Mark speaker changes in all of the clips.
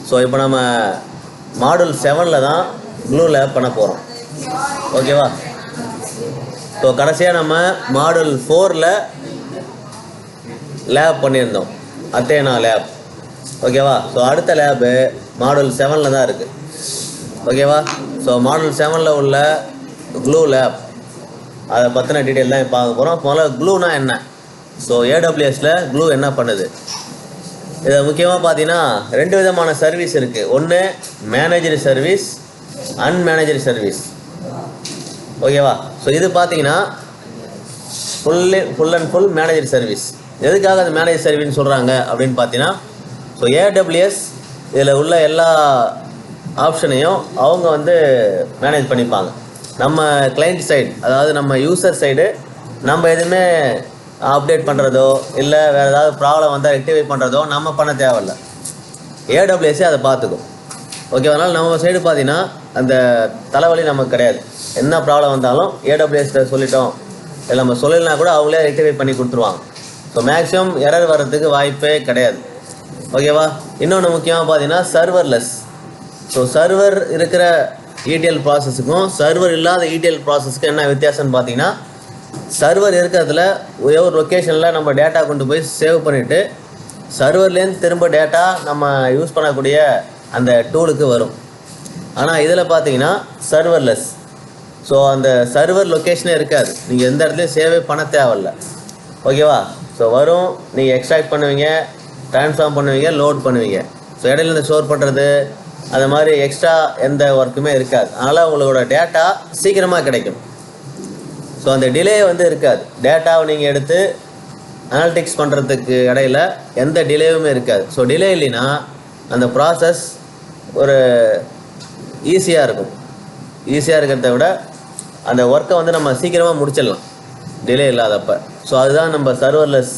Speaker 1: So இப்போ நம்ம model 7ல் தான் க்ளூ லேப் பண்ண போகிறோம். ஓகேவா? ஸோ கடைசியாக நம்ம மாடல் 4ல் லேப் பண்ணியிருந்தோம், அத்தேனா லேப். ஓகேவா? ஸோ அடுத்த லேபு மாடல் 7ல் தான் இருக்குது. ஓகேவா? ஸோ மாடல் 7ல் உள்ள க்ளூ லேப் அதை பற்றின டீட்டெயில் தான் பார்க்க போகிறோம். முதல்ல க்ளூனா என்ன, ஸோ ஏடபிள்யூஎஸில் க்ளூ என்ன பண்ணுது, இதை முக்கியமாக பார்த்தீங்கன்னா 2 விதமான சர்வீஸ் இருக்குது. ஒன்று மேனேஜர் சர்வீஸ், அன்மேனேஜர் சர்வீஸ். ஓகேவா? ஸோ இது பார்த்தீங்கன்னா full and full manager service. எதுக்காக அது மேனேஜர் சர்வீஸ்னு சொல்கிறாங்க அப்படின்னு பார்த்தீங்கன்னா, ஸோ ஏடபிள்யூஎஸ் இதில் உள்ள எல்லா ஆப்ஷனையும் அவங்க வந்து மேனேஜ் பண்ணிப்பாங்க. நம்ம கிளைண்ட் சைடு, அதாவது நம்ம யூசர் சைடு, நம்ம எதுவுமே அப்டேட் பண்ணுறதோ இல்லை வேறு ஏதாவது ப்ராப்ளம் வந்தால் ரெக்டிஃபை பண்ணுறதோ நம்ம பண்ண தேவையில்லை, ஏடபிள்யூஎஸ்ஸே அதை பார்த்துக்கும். ஓகே, அதனால் நம்ம சைடு பார்த்தீங்கன்னா அந்த தலைவலி நமக்கு கிடையாது. என்ன ப்ராப்ளம் வந்தாலும் ஏடபிள்யூஎஸ்ல சொல்லிட்டோம், இல்லை நம்ம சொல்லலைன்னா கூட அவங்களே ரெக்டிஃபை பண்ணி கொடுத்துருவாங்க. ஸோ மேக்ஸிமம் எரர் வர்றதுக்கு வாய்ப்பே கிடையாது. ஓகேவா? இன்னொன்று முக்கியமாக பார்த்தீங்கன்னா சர்வர்லெஸ். ஸோ சர்வர் இருக்கிற ETL ப்ராசஸுக்கும் சர்வர் இல்லாத ETL ப்ராசஸுக்கும் என்ன வித்தியாசம்னு பார்த்தீங்கன்னா, சர்வர் இருக்கிறதுல ஒரே ஒரு லொக்கேஷனில் நம்ம டேட்டா கொண்டு போய் சேவ் பண்ணிவிட்டு சர்வர்லேருந்து திரும்ப டேட்டா நம்ம யூஸ் பண்ணக்கூடிய அந்த டூலுக்கு வரும். ஆனால் இதில் பார்த்தீங்கன்னா சர்வர்லெஸ். ஸோ அந்த சர்வர் லொக்கேஷனே இருக்காது, நீங்கள் எந்த இடத்துலையும் சேவே பண்ண தேவையில்ல. ஓகேவா? ஸோ வரும், நீங்கள் எக்ஸ்ட்ராக்ட் பண்ணுவீங்க, ட்ரான்ஸ்ஃபார்ம் பண்ணுவீங்க, லோட் பண்ணுவீங்க. ஸோ இடையில இருந்து ஸ்டோர் பண்ணுறது அது மாதிரி எக்ஸ்ட்ரா எந்த ஒர்க்குமே இருக்காது. அதனால் உங்களோட டேட்டா சீக்கிரமாக கிடைக்கும். ஸோ அந்த டிலே வந்து இருக்காது. டேட்டாவை நீங்கள் எடுத்து அனாலிட்டிக்ஸ் பண்ணுறதுக்கு இடையில எந்த டிலேவுமே இருக்காது. ஸோ டிலே இல்லைன்னா அந்த ப்ராசஸ் ஒரு ஈஸியாக இருக்கும். ஈஸியாக இருக்கிறத விட அந்த ஒர்க்கை வந்து நம்ம சீக்கிரமாக முடிச்சிடலாம் டிலே இல்லாதப்போ. ஸோ அதுதான் நம்ம சர்வர்லெஸ்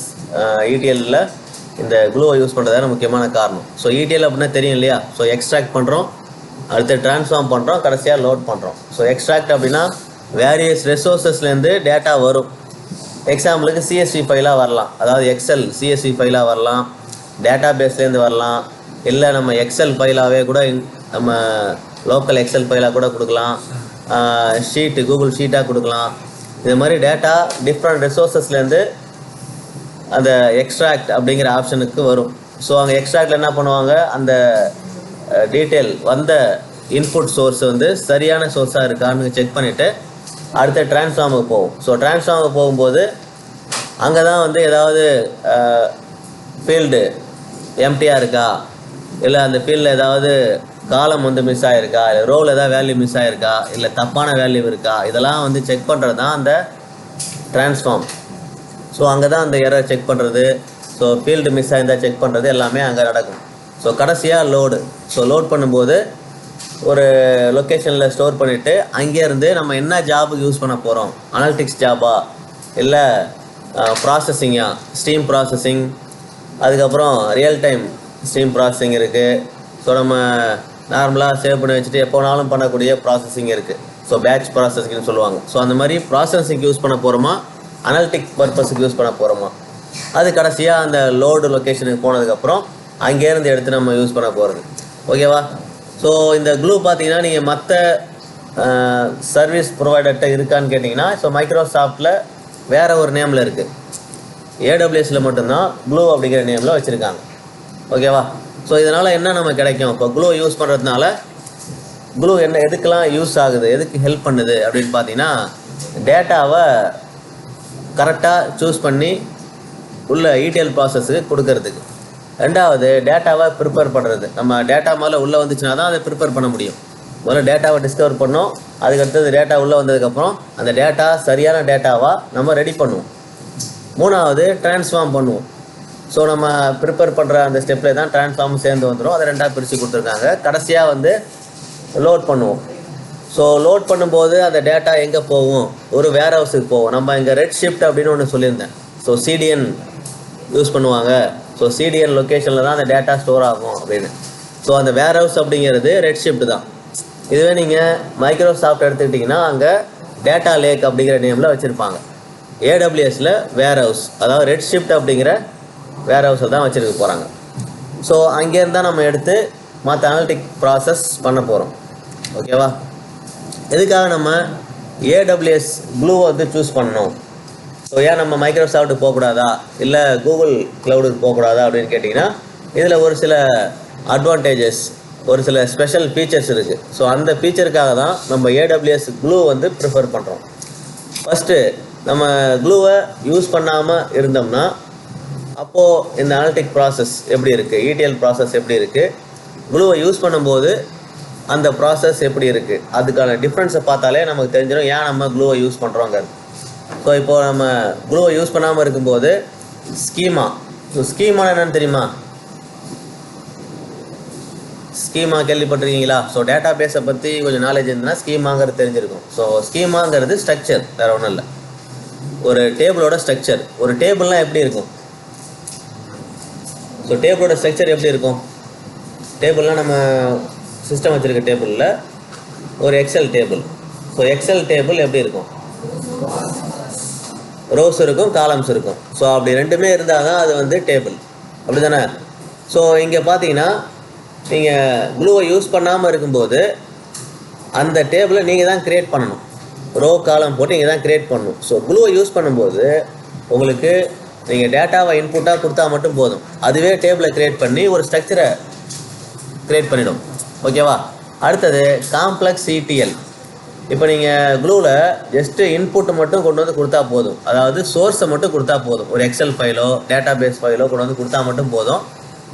Speaker 1: ETLல இந்த க்ளூவை யூஸ் பண்ணுறதான முக்கியமான காரணம். ஸோ ETL அப்படின்னா தெரியும் இல்லையா? ஸோ எக்ஸ்ட்ராக்ட் பண்ணுறோம், அடுத்து ட்ரான்ஸ்ஃபார்ம் பண்ணுறோம், கடைசியாக லோட் பண்ணுறோம். ஸோ எக்ஸ்ட்ராக்ட் அப்படின்னா வேரியஸ் ரிசோர்ஸஸ்லேருந்து டேட்டா வரும். எக்ஸாம்பிளுக்கு CSV ஃபைலாக வரலாம், அதாவது எக்ஸல் CSV ஃபைலாக வரலாம், டேட்டா பேஸ்லேருந்து வரலாம், இல்லை நம்ம எக்ஸல் ஃபைலாகவே கூட நம்ம லோக்கல் எக்ஸல் ஃபைலாக கூட கொடுக்கலாம், ஷீட்டு கூகுள் ஷீட்டாக கொடுக்கலாம். இது மாதிரி டேட்டா டிஃப்ரெண்ட் ரிசோர்ஸஸ்லேருந்து அந்த எக்ஸ்ட்ராக்ட் அப்படிங்கிற ஆப்ஷனுக்கு வரும். ஸோ அங்கே எக்ஸ்ட்ராக்டில் என்ன பண்ணுவாங்க, அந்த டீட்டெயில் வந்த இன்புட் சோர்ஸ் வந்து சரியான சோர்ஸாக இருக்கான்னு செக் பண்ணிவிட்டு அடுத்த ட்ரான்ஸ்ஃபார்முக்கு போகும். ஸோ ட்ரான்ஸ்ஃபார்முக்கு போகும்போது அங்கே தான் வந்து ஏதாவது ஃபீல்டு எம்டியாக இருக்கா, இல்லை அந்த ஃபீல்டில் ஏதாவது காலம் வந்து மிஸ் ஆகிருக்கா, இல்லை ரோவில் ஏதாவது வேல்யூ மிஸ் ஆகிருக்கா, இல்லை தப்பான வேல்யூ இருக்கா, இதெல்லாம் வந்து செக் பண்ணுறது தான் அந்த ட்ரான்ஸ்ஃபார்ம். ஸோ அங்கே தான் அந்த எரர் செக் பண்ணுறது, ஸோ ஃபீல்டு மிஸ் ஆகிருந்தால் செக் பண்ணுறது எல்லாமே அங்கே நடக்கும். ஸோ கடைசியாக லோடு. ஸோ லோட் பண்ணும்போது ஒரு லொக்கேஷனில் ஸ்டோர் பண்ணிவிட்டு அங்கேருந்து நம்ம என்ன ஜாபுக்கு யூஸ் பண்ண போகிறோம், அனாலிட்டிக்ஸ் ஜாபா இல்லை ப்ராசஸிங்கா, ஸ்ட்ரீம் ப்ராசஸிங், அதுக்கப்புறம் ரியல் டைம் ஸ்ட்ரீம் ப்ராசஸிங் இருக்குது. ஸோ நம்ம நார்மலாக சேவ் பண்ணி வச்சுட்டு எப்போனாலும் பண்ணக்கூடிய ப்ராசஸிங் இருக்குது. ஸோ பேட்ச் ப்ராசஸிங்னு சொல்லுவாங்க. ஸோ அந்த மாதிரி ப்ராசஸிங் யூஸ் பண்ண போகிறோமா, அனாலிட்டிக் பர்பஸுக்கு யூஸ் பண்ண போகிறோமா, அது கடைசியாக அந்த லோடு லொக்கேஷனுக்கு போனதுக்கப்புறம் அங்கேருந்து எடுத்து நம்ம யூஸ் பண்ண போகிறது. ஓகேவா? ஸோ இந்த க்ளூ பார்த்தீங்கன்னா நீங்கள் மற்ற சர்வீஸ் ப்ரொவைடர்கிட்ட இருக்கான்னு கேட்டிங்கன்னா, ஸோ மைக்ரோசாஃப்ட்டில் வேறு ஒரு நேமில் இருக்குது, AWSல மட்டும்தான் க்ளூ அப்படிங்கிற நேமில் வச்சுருக்காங்க. ஓகேவா? ஸோ இதனால் என்ன நம்ம கிடைக்கும், இப்போ க்ளூ யூஸ் பண்ணுறதுனால க்ளூ என்ன எதுக்கெல்லாம் யூஸ் ஆகுது, எதுக்கு ஹெல்ப் பண்ணுது அப்படின்னு பார்த்தீங்கன்னா, டேட்டாவை கரெக்டாக சூஸ் பண்ணி உள்ள ETL ப்ராசஸுக்கு கொடுக்கறதுக்கு. ரெண்டாவது டேட்டாவை ப்ரிப்பேர் பண்ணுறது. நம்ம டேட்டா முதல்ல உள்ளே வந்துச்சுன்னா தான் அதை ப்ரிப்பேர் பண்ண முடியும். முதல்ல டேட்டாவை டிஸ்கவர் பண்ணோம், அதுக்கடுத்தது டேட்டா உள்ளே வந்ததுக்கப்புறம் அந்த டேட்டா சரியான டேட்டாவாக நம்ம ரெடி பண்ணுவோம். மூணாவது ட்ரான்ஸ்ஃபார்ம் பண்ணுவோம். ஸோ நம்ம ப்ரிப்பேர் பண்ணுற அந்த ஸ்டெப்பில் தான் ட்ரான்ஸ்ஃபார்ம் சேர்ந்து வந்துடும். அதை ரெண்டாக பிரித்து கொடுத்துருக்காங்க. கடைசியாக வந்து லோட் பண்ணுவோம். ஸோ லோட் பண்ணும்போது அந்த டேட்டா எங்கே போகும், ஒரு வேர் ஹவுஸுக்கு போகும். நம்ம இங்கே ரெட் ஷிஃப்ட் அப்படின்னு ஒன்று சொல்லியிருந்தேன். ஸோ CDN யூஸ் பண்ணுவாங்க. ஸோ CDN லொக்கேஷனில் தான் அந்த டேட்டா ஸ்டோர் ஆகும் அப்படின்னு. ஸோ அந்த வேர் ஹவுஸ் அப்படிங்கிறது ரெட் ஷிஃப்ட் தான். இதுவே நீங்கள் மைக்ரோசாஃப்ட் எடுத்துக்கிட்டிங்கன்னா அங்கே டேட்டா லேக் அப்படிங்கிற நேமில் வச்சுருப்பாங்க. AWSல வேர் ஹவுஸ், அதாவது ரெட் ஷிஃப்ட் அப்படிங்கிற வேர் ஹவுஸை தான் வச்சுருக்க போகிறாங்க. ஸோ அங்கேருந்து தான் நம்ம எடுத்து மற்ற அனலிட்டிக் ப்ராசஸ் பண்ண போகிறோம். ஓகேவா? எதுக்காக நம்ம ஏடபிள்யூஎஸ் க்ளூவை வந்து சூஸ் பண்ணணும்? ஸோ ஏன் நம்ம மைக்ரோசாஃப்ட்டுக்கு போகக்கூடாதா, இல்லை கூகுள் க்ளவுடுக்கு போகக்கூடாதா அப்படின்னு கேட்டிங்கன்னா, இதில் ஒரு சில அட்வான்டேஜஸ், ஒரு சில ஸ்பெஷல் ஃபீச்சர்ஸ் இருக்குது. ஸோ அந்த ஃபீச்சருக்காக தான் நம்ம ஏடபிள்யூஎஸ் க்ளூ வந்து ப்ரிஃபர் பண்ணுறோம். ஃபஸ்ட்டு நம்ம க்ளூவை யூஸ் பண்ணாமல் இருந்தோம்னா அப்போது இந்த அனலிட்டிக் ப்ராசஸ் எப்படி இருக்குது, இடிஎல் ப்ராசஸ் எப்படி இருக்குது, க்ளூவை யூஸ் பண்ணும்போது அந்த ப்ராசஸ் எப்படி இருக்குது, அதுக்கான டிஃப்ரென்ஸை பார்த்தாலே நமக்கு தெரிஞ்சிடும் ஏன் நம்ம க்ளூவை யூஸ் பண்ணுறோங்கிறது. ஸோ இப்போது நம்ம க்ளூவை யூஸ் பண்ணாமல் இருக்கும்போது ஸ்கீமா, ஸோ ஸ்கீமா என்னென்னு தெரியுமா? ஸ்கீமா கேள்விப்பட்டிருக்கீங்களா? ஸோ டேட்டா பேஸை பற்றி கொஞ்சம் நாலேஜ் இருந்ததுன்னா ஸ்கீமாங்கிறது தெரிஞ்சிருக்கும். ஸோ ஸ்கீமாங்கிறது ஸ்ட்ரக்சர், வேறு ஒன்றும் இல்லை, ஒரு டேபிளோட ஸ்ட்ரக்சர். ஒரு டேபிள்லாம் எப்படி இருக்கும்? ஸோ டேபிளோட ஸ்ட்ரக்சர் எப்படி இருக்கும்? டேபிள்லாம் நம்ம சிஸ்டம் வச்சுருக்க டேபிளில் ஒரு Excel table. So Excel table எப்படி இருக்கும்? ரோஸ் இருக்கும், காலம்ஸ் இருக்கும். ஸோ அப்படி ரெண்டுமே இருந்தால் தான் அது வந்து டேபிள், அப்படி தானே? ஸோ இங்கே பார்த்தீங்கன்னா நீங்கள் க்ளூவை யூஸ் பண்ணாமல் இருக்கும்போது அந்த டேபிளை நீங்கள் தான் க்ரியேட் பண்ணணும். ரோ காலம் போட்டு நீங்கள் தான் க்ரியேட் பண்ணணும். ஸோ க்ளூவை யூஸ் பண்ணும்போது உங்களுக்கு நீங்கள் டேட்டாவை இன்புட்டாக கொடுத்தா மட்டும் போதும், அதுவே டேபிளை க்ரியேட் பண்ணி ஒரு ஸ்ட்ரக்சரை க்ரியேட் பண்ணிடும். ஓகேவா? அடுத்தது காம்ப்ளெக்ஸ் இடிஎல். இப்போ நீங்கள் க்ளூவில் ஜஸ்ட்டு இன்புட்டு மட்டும் கொண்டு வந்து கொடுத்தா போதும், அதாவது சோர்ஸை மட்டும் கொடுத்தா போதும். ஒரு எக்ஸல் ஃபைலோ டேட்டா பேஸ் ஃபைலோ கொண்டு வந்து கொடுத்தா மட்டும் போதும்,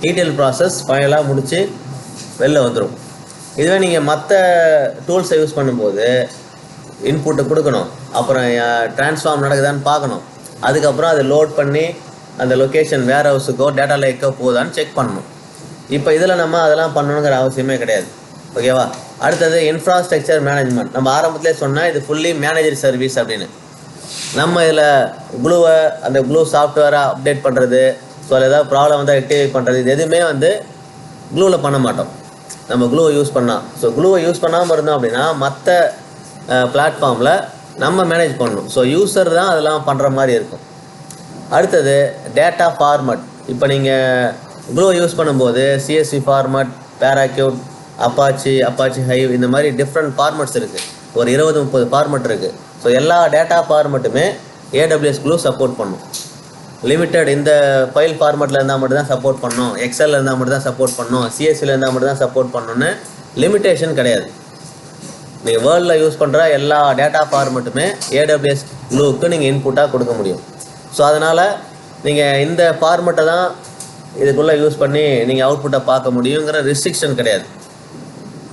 Speaker 1: இடிஎல் ப்ராசஸ் ஃபைனலாக முடித்து வெளில வந்துடும். இதுவே நீங்கள் மற்ற டூல்ஸை யூஸ் பண்ணும்போது இன்புட்டை கொடுக்கணும், அப்புறம் ட்ரான்ஸ்ஃபார்ம் நடக்குதான்னு பார்க்கணும், அதுக்கப்புறம் அதை லோட் பண்ணி அந்த லொக்கேஷன் வேர் ஹவுஸுக்கோ டேட்டா லேக்கோ போகுதான்னு செக் பண்ணணும். இப்போ இதில் நம்ம அதெல்லாம் பண்ணணுங்கிற அவசியமே கிடையாது. ஓகேவா? அடுத்தது இன்ஃப்ராஸ்ட்ரக்சர் மேனேஜ்மெண்ட். நம்ம ஆரம்பத்திலே சொன்னால் இது ஃபுல்லி மேனேஜர் சர்வீஸ் அப்படின்னு. நம்ம இதில் க்ளூவை அந்த க்ளூ சாஃப்ட்வேரை அப்டேட் பண்ணுறது, ஸோ அதில் ஏதாவது ப்ராப்ளம் வந்து ஆக்டிவேட் பண்ணுறது, இது எதுவுமே வந்து க்ளூவில் பண்ண மாட்டோம் நம்ம க்ளூவை யூஸ் பண்ணால். ஸோ க்ளூவை யூஸ் பண்ணாமல் இருந்தோம் அப்படின்னா மற்ற பிளாட்ஃபார்மில் நம்ம மேனேஜ் பண்ணணும். ஸோ யூஸர் தான் அதெல்லாம் பண்ணுற மாதிரி இருக்கும். அடுத்தது டேட்டா ஃபார்மட். இப்போ நீங்கள் க்ளூவை யூஸ் பண்ணும்போது சிஎஸ்வி ஃபார்மட், பேராக்யூட், அப்பாச்சி ஹைவ், இந்த மாதிரி டிஃப்ரெண்ட் ஃபார்மட்ஸ் இருக்குது. ஒரு 20-30 ஃபார்மட் இருக்குது. ஸோ எல்லா டேட்டா ஃபார்மட்டுமே ஏடபிள்யூஎஸ் க்ளூ சப்போர்ட் பண்ணும். லிமிட்டட் இந்த ஃபைல் ஃபார்மட்டில் இருந்தால் மட்டும் தான் சப்போர்ட் பண்ணணும், எக்ஸலில் இருந்தால் மட்டும் தான் சப்போர்ட் பண்ணணும், சிஎஸ்சியில் இருந்தால் மட்டும் தான் சப்போர்ட் பண்ணணும்னு லிமிட்டேஷன் கிடையாது. நீங்கள் வேர்ல்டில் யூஸ் பண்ணுற எல்லா டேட்டா ஃபார்மட்டுமே ஏடபிள்யூஎஸ் க்ளூவுக்கு நீங்கள் இன்புட்டாக கொடுக்க முடியும். ஸோ அதனால் நீங்கள் இந்த ஃபார்மட்டை தான் இதுக்குள்ளே யூஸ் பண்ணி நீங்கள் அவுட்புட்டை பார்க்க முடியுங்கிற ரெஸ்ட்ரிக்ஷன் கிடையாது.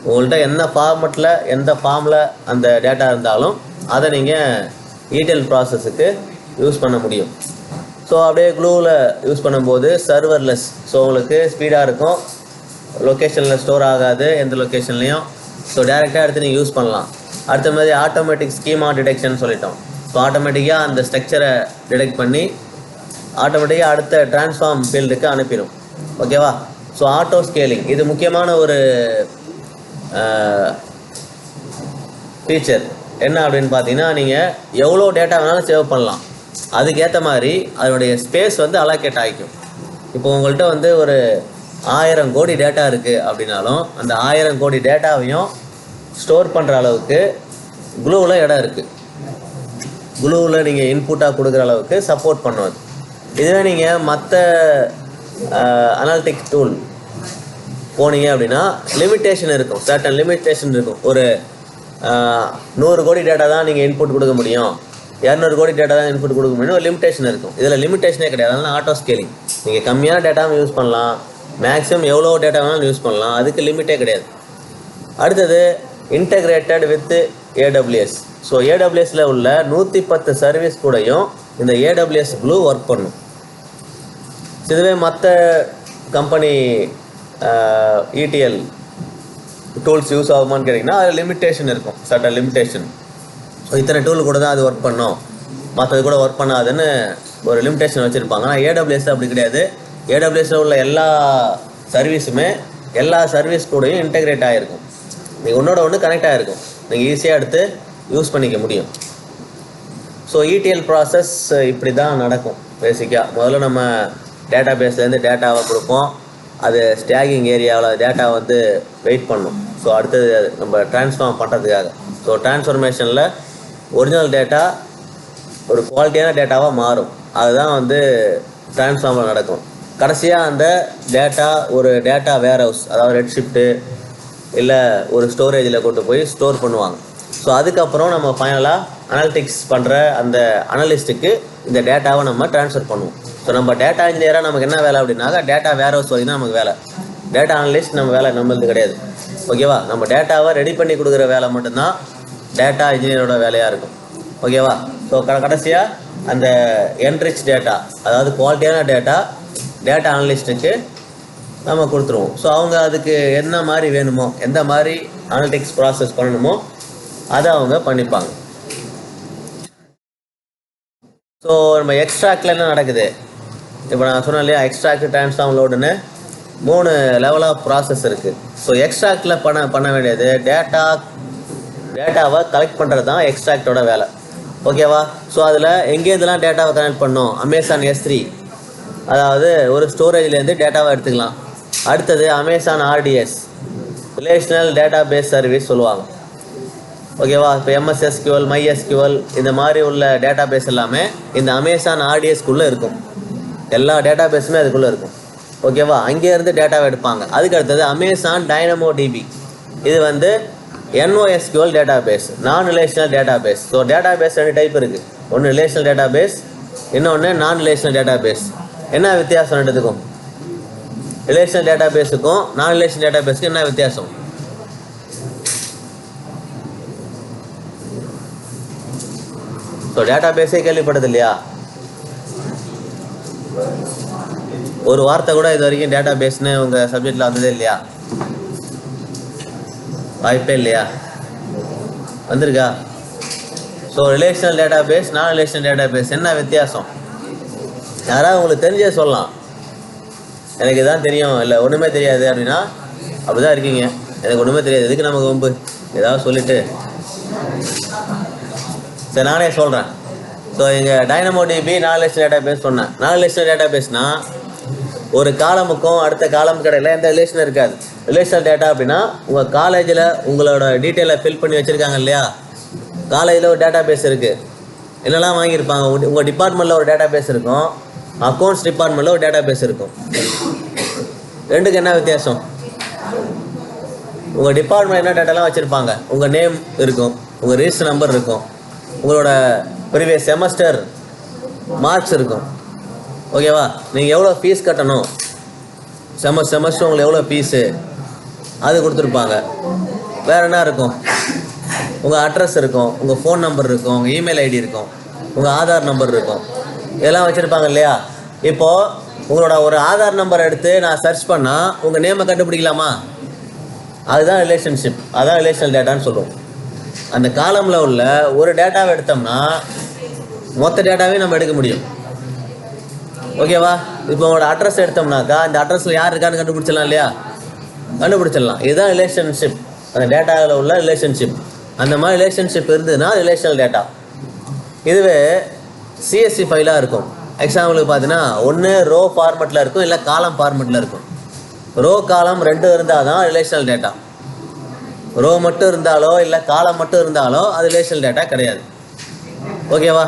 Speaker 1: உங்கள்கிட்ட என்ன ஃபார்மட்டில் எந்த ஃபார்மில் அந்த டேட்டா இருந்தாலும் அதை நீங்கள் இடிஎல் ப்ராசஸுக்கு யூஸ் பண்ண முடியும். ஸோ அப்படியே க்ளூவில் யூஸ் பண்ணும்போது சர்வர்லெஸ், ஸோ உங்களுக்கு ஸ்பீடாக இருக்கும், லொக்கேஷனில் ஸ்டோர் ஆகாது எந்த லொக்கேஷன்லேயும். ஸோ டேரெக்டாக எடுத்து நீங்கள் யூஸ் பண்ணலாம். அடுத்த மாதிரி ஆட்டோமேட்டிக் ஸ்கீமா டிடெக்ஷன் சொல்லிட்டோம். ஸோ ஆட்டோமேட்டிக்காக அந்த ஸ்ட்ரக்சரை டிடெக்ட் பண்ணி ஆட்டோமேட்டிக்காக அடுத்த ட்ரான்ஸ்ஃபார்ம் ஃபீல்டுக்கு அனுப்பிடும். ஓகேவா? ஸோ ஆட்டோ ஸ்கேலிங் இது முக்கியமான ஒரு ஃபீச்சர். என்ன அப்படின்னு பார்த்தீங்கன்னா, நீங்கள் எவ்வளோ டேட்டா வேணாலும் சேவ் பண்ணலாம், அதுக்கேற்ற மாதிரி அதனுடைய ஸ்பேஸ் வந்து அலோகேட் ஆகிக்கும். இப்போ உங்கள்கிட்ட வந்து ஒரு 1000 கோடி டேட்டா இருக்குது அப்படின்னாலும் அந்த 1000 கோடி டேட்டாவையும் ஸ்டோர் பண்ணுற அளவுக்கு க்ளூவில் இடம் இருக்குது. க்ளூவில் நீங்கள் இன்புட்டாக கொடுக்குற அளவுக்கு சப்போர்ட் பண்ணுவது. இதுவே நீங்கள் மற்ற அனாலிட்டிக் டூல் போனீங்க அப்படின்னா லிமிட்டேஷன் இருக்கும், சர்டன் லிமிட்டேஷன் இருக்கும். ஒரு 100 கோடி டேட்டா தான் நீங்கள் இன்புட் கொடுக்க முடியும், 200 கோடி டேட்டா தான் இன்புட் கொடுக்க முடியும், ஒரு லிமிட்டேஷன் இருக்கும். இதில் லிமிட்டேஷனே கிடையாது. அதனால் ஆட்டோ ஸ்கேலிங், நீங்கள் கம்மியான டேட்டாவும் யூஸ் பண்ணலாம், மேக்ஸிமம் எவ்வளோ டேட்டா வேணாலும் யூஸ் பண்ணலாம், அதுக்கு லிமிட்டே கிடையாது. அடுத்தது இன்டகிரேட்டட் வித் ஏடபிள்யூஎஸ். ஸோ ஏடபிள்யூஎஸில் உள்ள 110 சர்வீஸ் கூடயும் இந்த ஏடபிள்யூஎஸ் க்ளூ ஒர்க் பண்ணும். இதுவே மற்ற கம்பெனி இடிஎல் டூல்ஸ் யூஸ் ஆகுமான்னு கேட்டிங்கன்னா அதில் லிமிட்டேஷன் இருக்கும், சர்டன் லிமிட்டேஷன். ஸோ இத்தனை டூல் கூட தான் அது ஒர்க் பண்ணும், மற்றது கூட ஒர்க் பண்ணாதுன்னு ஒரு லிமிட்டேஷன் வச்சுருப்பாங்க. ஆனால் ஏடபிள்யூஎஸ் அப்படி கிடையாது. ஏடபிள்யூஎஸில் உள்ள எல்லா சர்வீஸுமே எல்லா சர்வீஸ் கூடயும் இன்டெகிரேட் ஆகிருக்கும். நீங்கள் ஒன்றோட ஒன்று கனெக்ட் ஆகிருக்கும், நீங்கள் ஈஸியாக எடுத்து யூஸ் பண்ணிக்க முடியும். ஸோ இடிஎல் ப்ராசஸ் இப்படி தான் நடக்கும் பேசிக்காக. முதல்ல நம்ம டேட்டா பேஸ்லேருந்து டேட்டாவை கொடுப்போம், அது ஸ்டேகிங் ஏரியாவில் டேட்டா வந்து வெயிட் பண்ணும். ஸோ அடுத்தது நம்ம ட்ரான்ஸ்ஃபார்ம் பண்ணுறதுக்காக. ஸோ ட்ரான்ஸ்ஃபர்மேஷனில் ஒரிஜினல் டேட்டா ஒரு குவாலிட்டியான டேட்டாவாக மாறும். அதுதான் வந்து ட்ரான்ஸ்ஃபார்மில் நடக்கும். கடைசியாக அந்த டேட்டா ஒரு டேட்டா வேர் ஹவுஸ், அதாவது ரெட் ஷிஃப்ட்டு இல்லை ஒரு ஸ்டோரேஜில் கொண்டு போய் ஸ்டோர் பண்ணுவாங்க. ஸோ அதுக்கப்புறம் நம்ம ஃபைனலாக அனாலிட்டிக்ஸ் பண்ணுற அந்த அனலிஸ்ட்டுக்கு இந்த டேட்டாவை நம்ம ட்ரான்ஸ்ஃபர் பண்ணுவோம். ஸோ நம்ம டேட்டா இன்ஜினியராக நமக்கு என்ன வேலை அப்படின்னாக்கா டேட்டா வேர் ஹவுஸ் வரைக்கும் தான் நமக்கு வேலை. டேட்டா அனலிஸ்ட் நம்ம வேலை நம்மளுக்கு கிடையாது. ஓகேவா? நம்ம டேட்டாவை ரெடி பண்ணி கொடுக்குற வேலை மட்டும்தான் டேட்டா இன்ஜினியரோட வேலையாக இருக்கும். ஓகேவா? ஸோ கடைசியாக அந்த என்ரிச் டேட்டா, அதாவது குவாலிட்டியான டேட்டா அனலிஸ்ட்டுக்கு நம்ம கொடுத்துருவோம். ஸோ அவங்க அதுக்கு என்ன மாதிரி வேணுமோ, எந்த மாதிரி அனலிட்டிக்ஸ் ப்ராசஸ் பண்ணணுமோ அதை அவங்க பண்ணிப்பாங்க. ஸோ நம்ம எக்ஸ்ட்ராக்டில் என்ன நடக்குது? இப்போ நான் சொன்னேன் இல்லையா, எக்ஸ்ட்ராக்ட், ட்ரான்ஸ்ஃபார்ம், லோடுன்னு 3 லெவல் ஆஃப் ப்ராசஸ் இருக்குது. ஸோ எக்ஸ்ட்ராக்டில் பண்ண வேண்டியது டேட்டாவை கலெக்ட் பண்ணுறது தான் எக்ஸ்ட்ராக்டோட வேலை. ஓகேவா? ஸோ அதில் எங்கேருந்துலாம் டேட்டாவை கனெக்ட் பண்ணோம்? அமேசான் S3, அதாவது ஒரு ஸ்டோரேஜ்லேருந்து டேட்டாவை எடுத்துக்கலாம். அடுத்தது Amazon RDS, relational database service சொல்லுவாங்க. ஓகேவா? இப்போ MS SQL, MySQL இந்த மாதிரி உள்ள டேட்டா பேஸ் எல்லாமே இந்த அமேசான் RDSக்குள்ளே இருக்கும். எல்லா டேட்டா பேஸுமே அதுக்குள்ளே இருக்கும். ஓகேவா? அங்கேருந்து டேட்டாவை எடுப்பாங்க. அதுக்கு அடுத்தது அமேசான் DynamoDB, இது வந்து NoSQL database, non relational database. So database 2 type இருக்குது. ஒன்று ரிலேஷனல் டேட்டா பேஸ், இன்னொன்று நான் ரிலேஷனல் டேட்டா பேஸ். என்ன வித்தியாசம் ரெண்டுத்துக்கும்? ரிலேஷனல் டேட்டா பேஸுக்கும் நான் ரிலேஷனல் டேட்டா பேஸுக்கும் என்ன வித்தியாசம்? ஸோ டேட்டா பேஸே கேள்விப்பட்டது இல்லையா? ஒரு வார்த்தை கூட இது வரைக்கும் டேட்டா பேஸ்னு உங்கள் சப்ஜெக்டில் வந்ததே இல்லையா? வாய்ப்பே இல்லையா? வந்திருக்கா? So relational database, non relational data base என்ன வித்தியாசம்? யாராவது உங்களுக்கு தெரிஞ்சே சொல்லலாம். எனக்கு இதான் தெரியும், இல்லை ஒன்றுமே தெரியாது அப்படின்னா அப்படி தான் இருக்கீங்க. எனக்கு ஒன்றுமே தெரியாது, எதுக்கு நமக்கு வம்பு? ஏதாவது சொல்லிவிட்டு சரி நானே சொல்கிறேன். ஸோ எங்கள் DynamoDB நான் ரிலேஷனல் டேட்டா பேஸ் சொன்னேன். நான் ரிலேஷனல் டேட்டா பேஸ்னால் ஒரு காலமுக்கும் அடுத்த காலம் கடையில் எந்த ரிலேஷனும் இருக்காது. ரிலேஷனல் டேட்டா அப்படின்னா உங்கள் காலேஜில் உங்களோட டீட்டெயிலை ஃபில் பண்ணி வச்சுருக்காங்க இல்லையா? காலேஜில் ஒரு டேட்டா பேஸ் இருக்குது, என்னெல்லாம் வாங்கியிருப்பாங்க. உங்கள் டிபார்ட்மெண்ட்டில் ஒரு டேட்டா பேஸ் இருக்கும், அக்கௌண்ட்ஸ் டிபார்ட்மெண்ட்டில் ஒரு டேட்டா பேஸ் இருக்கும். ரெண்டுக்கு என்ன வித்தியாசம்? உங்கள் டிபார்ட்மெண்ட் என்ன டேட்டாலாம் வச்சுருப்பாங்க? உங்கள் நேம் இருக்கும், உங்கள் ரிஜிஸ்டர் நம்பர் இருக்கும், உங்களோட ப்ரீவியஸ் செமஸ்டர் மார்க்ஸ் இருக்கும். ஓகேவா? நீங்கள் எவ்வளோ ஃபீஸ் கட்டணும், செமஸ்டர் உங்களுக்கு எவ்வளோ ஃபீஸு அது கொடுத்துருப்பாங்க. வேறு என்ன இருக்கும்? உங்கள் அட்ரஸ் இருக்கும், உங்கள் ஃபோன் நம்பர் இருக்கும், உங்கள் இமெயில் ஐடி இருக்கும், உங்கள் ஆதார் நம்பர் இருக்கும், இதெல்லாம் வச்சுருப்பாங்க இல்லையா? இப்போது உங்களோட ஒரு ஆதார் நம்பர் எடுத்து நான் சர்ச் பண்ணால் உங்கள் நேமை கண்டுபிடிக்கலாமா? அதுதான் ரிலேஷன்ஷிப், அதுதான் ரிலேஷனல் டேட்டான்னு சொல்லுவோம். அந்த காலமில் உள்ள ஒரு டேட்டாவை எடுத்தோம்னா மொத்த டேட்டாவே நம்ம எடுக்க முடியும். ஓகேவா? இப்போ உங்களோட அட்ரஸ் எடுத்தோம்னாக்கா இந்த அட்ரஸில் யார் இருக்கான்னு கண்டுபிடிச்சிடலாம் இல்லையா? கண்டுபிடிச்சிடலாம். இதுதான் ரிலேஷன்ஷிப், அந்த டேட்டாவில் உள்ள ரிலேஷன்ஷிப். அந்த மாதிரி ரிலேஷன்ஷிப் இருந்ததுன்னா ரிலேஷனல் டேட்டா. இதுவே CSV ஃபைலாக இருக்கும். எக்ஸாம்பிளுக்கு பார்த்தீங்கன்னா ஒன்று ரோ ஃபார்மெட்டில் இருக்கும், இல்லை காலம் ஃபார்மெட்டில் இருக்கும். ரோ காலம் 2 இருந்தால் தான் ரிலேஷனல் டேட்டா. ரோ மட்டும் இருந்தாலோ இல்லை காலம் மட்டும் இருந்தாலோ அது ரிலேஷனல் டேட்டா கிடையாது. ஓகேவா?